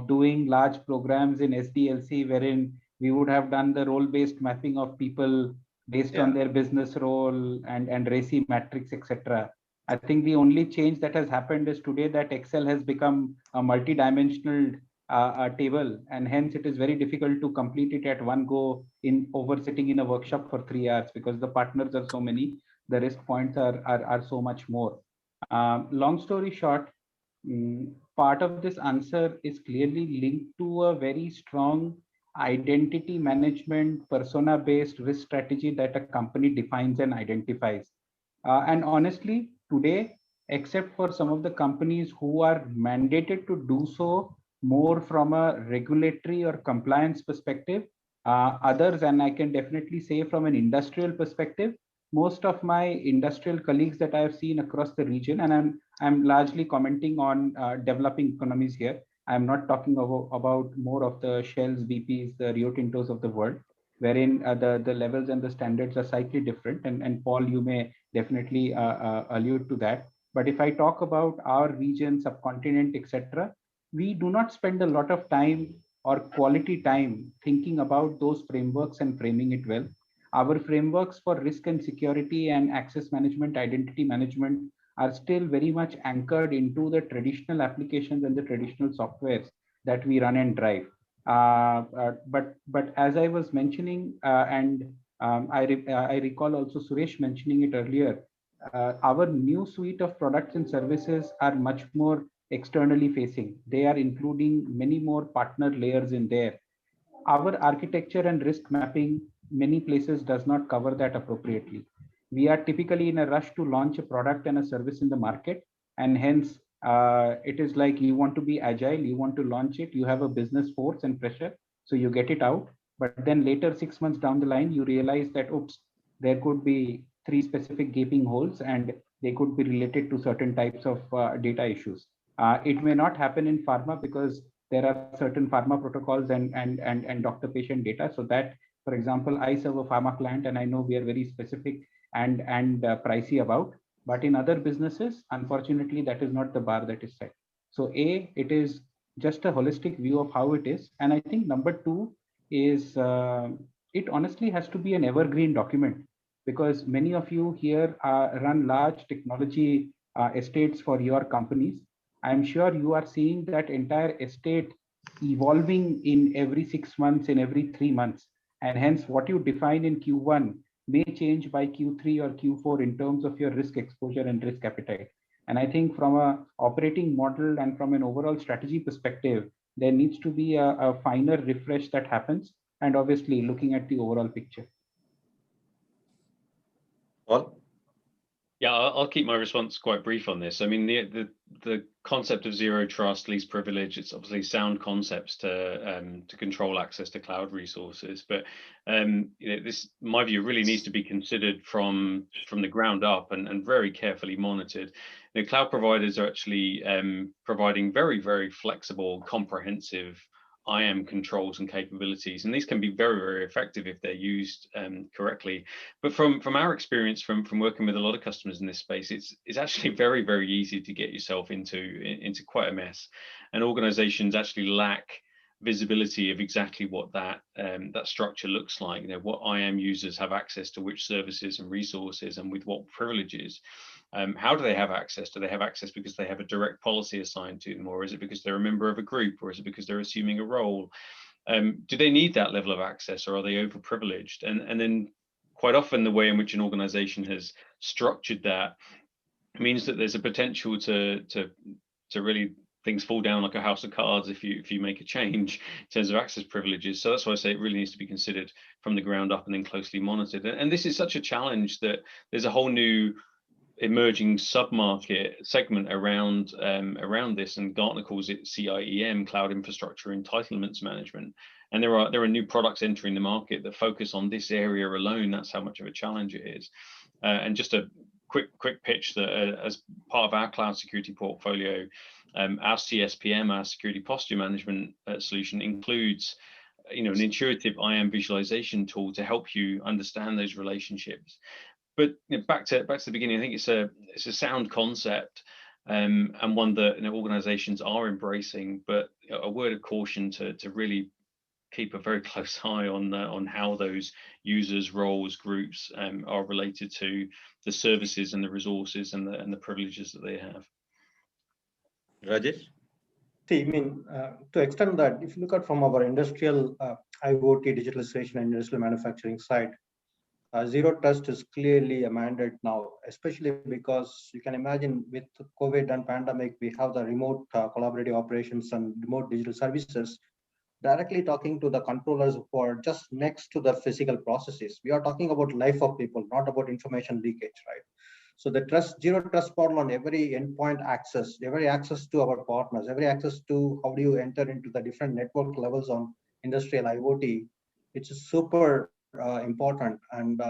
doing large programs in SDLC, wherein we would have done the role-based mapping of people based on their business role and RACI matrix, etc. I think the only change that has happened is today that Excel has become a multi-dimensional table, and hence it is very difficult to complete it at one go sitting in a workshop for 3 hours, because the partners are so many, the risk points are so much more. Long story short, part of this answer is clearly linked to a very strong identity management, persona-based risk strategy that a company defines and identifies. And honestly, today, except for some of the companies who are mandated to do so more from a regulatory or compliance perspective, others, and I can definitely say from an industrial perspective, most of my industrial colleagues that I have seen across the region, and I'm largely commenting on developing economies here. I'm not talking about more of the Shells, BPs, the Rio Tintos of the world, wherein the levels and the standards are slightly different. And Paul, you may definitely allude to that. But if I talk about our region, subcontinent, etc., we do not spend a lot of time or quality time thinking about those frameworks and framing it well. Our frameworks for risk and security and access management, identity management are still very much anchored into the traditional applications and the traditional softwares that we run and drive. But as I was mentioning, I recall also Suresh mentioning it earlier, our new suite of products and services are much more externally facing. They are including many more partner layers in there. Our architecture and risk mapping many places does not cover that appropriately. We are typically in a rush to launch a product and a service in the market, and hence it is like you want to be agile, you want to launch it, you have a business force and pressure, so you get it out. But then later, 6 months down the line, you realize that, oops, there could be 3 specific gaping holes and they could be related to certain types of data issues. It may not happen in pharma because there are certain pharma protocols and doctor-patient data. So that, for example, I serve a pharma client and I know we are very specific and pricey about. But in other businesses, unfortunately, that is not the bar that is set. So it is just a holistic view of how it is. And I think number 2 is it honestly has to be an evergreen document, because many of you here run large technology estates for your companies. I'm sure you are seeing that entire estate evolving in every 6 months, in every 3 months. And hence what you define in Q1 may change by Q3 or Q4 in terms of your risk exposure and risk appetite. And I think from a operating model and from an overall strategy perspective, there needs to be a finer refresh that happens, and obviously looking at the overall picture. Paul? Yeah, I'll keep my response quite brief on this. I mean, the concept of zero trust, least privilege, it's obviously sound concepts to control access to cloud resources. But this, in my view, really needs to be considered from the ground up and very carefully monitored. The cloud providers are actually providing very, very flexible, comprehensive IAM controls and capabilities, and these can be very, very effective if they're used correctly. But from our experience from working with a lot of customers in this space, it's actually very, very easy to get yourself into quite a mess, and organizations actually lack visibility of exactly what that structure looks like. You know, what IAM users have access to which services and resources and with what privileges. How do they have access? Do they have access because they have a direct policy assigned to them, or is it because they're a member of a group, or is it because they're assuming a role? Do they need that level of access, or are they overprivileged? And then quite often the way in which an organization has structured that means that there's a potential to really things fall down like a house of cards if you make a change in terms of access privileges. So that's why I say it really needs to be considered from the ground up and then closely monitored. And this is such a challenge that there's a whole new emerging sub-market segment around this, and Gartner calls it CIEM, Cloud Infrastructure Entitlements Management. And there are new products entering the market that focus on this area alone. That's how much of a challenge it is. And just a quick pitch that as part of our cloud security portfolio, our CSPM, our security posture management solution, includes an intuitive IAM visualization tool to help you understand those relationships. But back to the beginning, I think it's a sound concept, and one that organizations are embracing. But a word of caution to really keep a very close eye on how those users, roles, groups are related to the services and the resources and the privileges that they have. Rajesh? See, I mean, to extend that, if you look at from our industrial IoT digitalization and industrial manufacturing side, zero trust is clearly a mandate now, especially because you can imagine with COVID and pandemic, we have the remote collaborative operations and remote digital services directly talking to the controllers who are just next to the physical processes. We are talking about life of people, not about information leakage, right? So the zero trust model on every endpoint access, every access to our partners, every access to how do you enter into the different network levels on industrial IoT, it's super important. And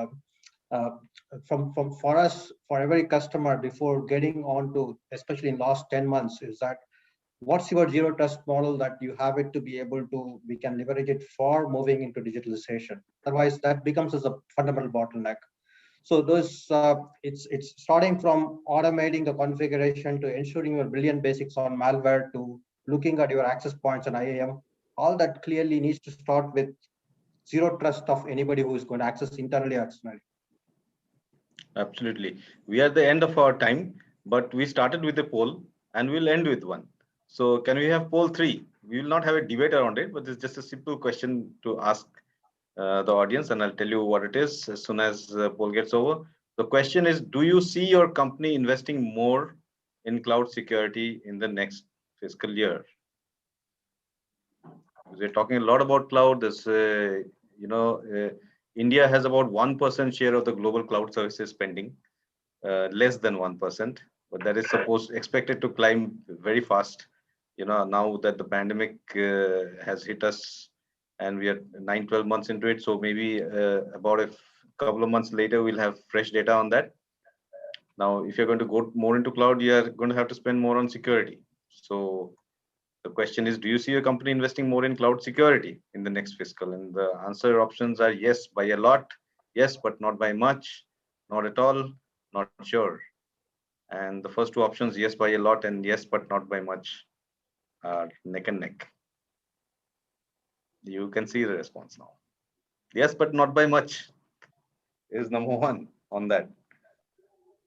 for us, for every customer, before getting on to, especially in last 10 months, is that what's your zero trust model that you have it to be able to, we can leverage it for moving into digitalization. Otherwise, that becomes as a fundamental bottleneck. So those, it's starting from automating the configuration to ensuring your brilliant basics on malware to looking at your access points and IAM, all that clearly needs to start with zero trust of anybody who is going to access internally or externally. Absolutely. We are at the end of our time, but we started with a poll and we'll end with one. So can we have poll 3? We will not have a debate around it, but it's just a simple question to ask the audience, and I'll tell you what it is as soon as the poll gets over. The question is, do you see your company investing more in cloud security in the next fiscal year? We're talking a lot about cloud. There's, India has about 1% share of the global cloud services spending, less than 1%, but that is expected to climb very fast. Now that the pandemic has hit us and we are 9-12 months into it, so maybe about a couple of months later, we'll have fresh data on that. Now, if you're going to go more into cloud, you're going to have to spend more on security. So the question is, do you see your company investing more in cloud security in the next fiscal? And the answer options are yes, by a lot, yes, but not by much, not at all, not sure. And the first two options, yes, by a lot, and yes, but not by much, are neck and neck. You can see the response now. Yes, but not by much is number one on that.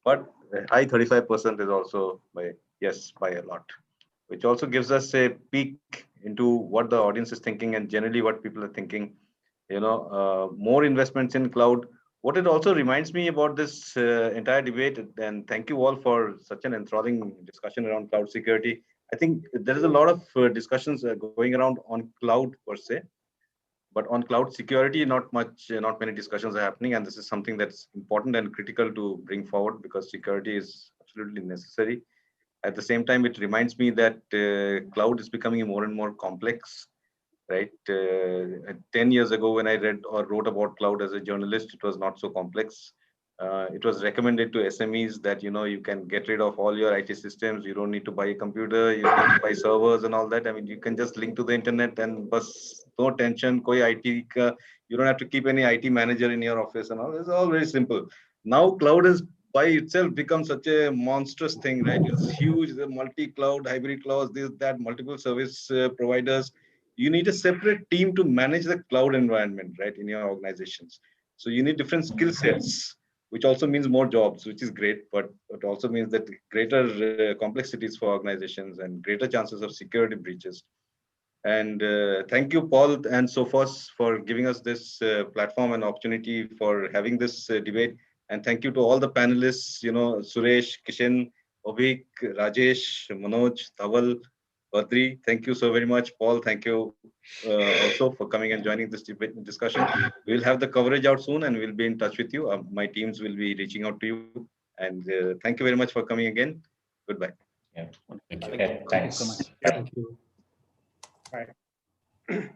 But a high 35% is also by yes, by a lot, which also gives us a peek into what the audience is thinking and generally what people are thinking. More investments in cloud. What it also reminds me about this entire debate, and thank you all for such an enthralling discussion around cloud security. I think there is a lot of discussions going around on cloud per se, but on cloud security, not many discussions are happening, and this is something that's important and critical to bring forward because security is absolutely necessary. At the same time, it reminds me that cloud is becoming more and more complex, right? 10 years ago, when I read or wrote about cloud as a journalist, it was not so complex. It was recommended to SMEs that, you can get rid of all your IT systems. You don't need to buy a computer, you don't need to buy servers and all that. I mean, you can just link to the internet and bus, no tension, koi IT, you don't have to keep any IT manager in your office and all. It's all very simple. Now, cloud has by itself become such a monstrous thing, right? It's huge, the multi-cloud, hybrid clouds, this, that, multiple service providers. You need a separate team to manage the cloud environment, right, in your organizations. So you need different skill sets, which also means more jobs, which is great, but it also means that greater complexities for organizations and greater chances of security breaches. And thank you, Paul and Sophos, for giving us this platform and opportunity for having this debate. And thank you to all the panelists, Suresh, Kishen, Abhik, Rajesh, Manoj, Dhaval, Badri. Thank you so very much, Paul. Thank you also for coming and joining this discussion. We'll have the coverage out soon and we'll be in touch with you. My teams will be reaching out to you. And thank you very much for coming again. Goodbye. Yeah. Thank you. Okay, thanks. Thank you so much. Thank you. Right.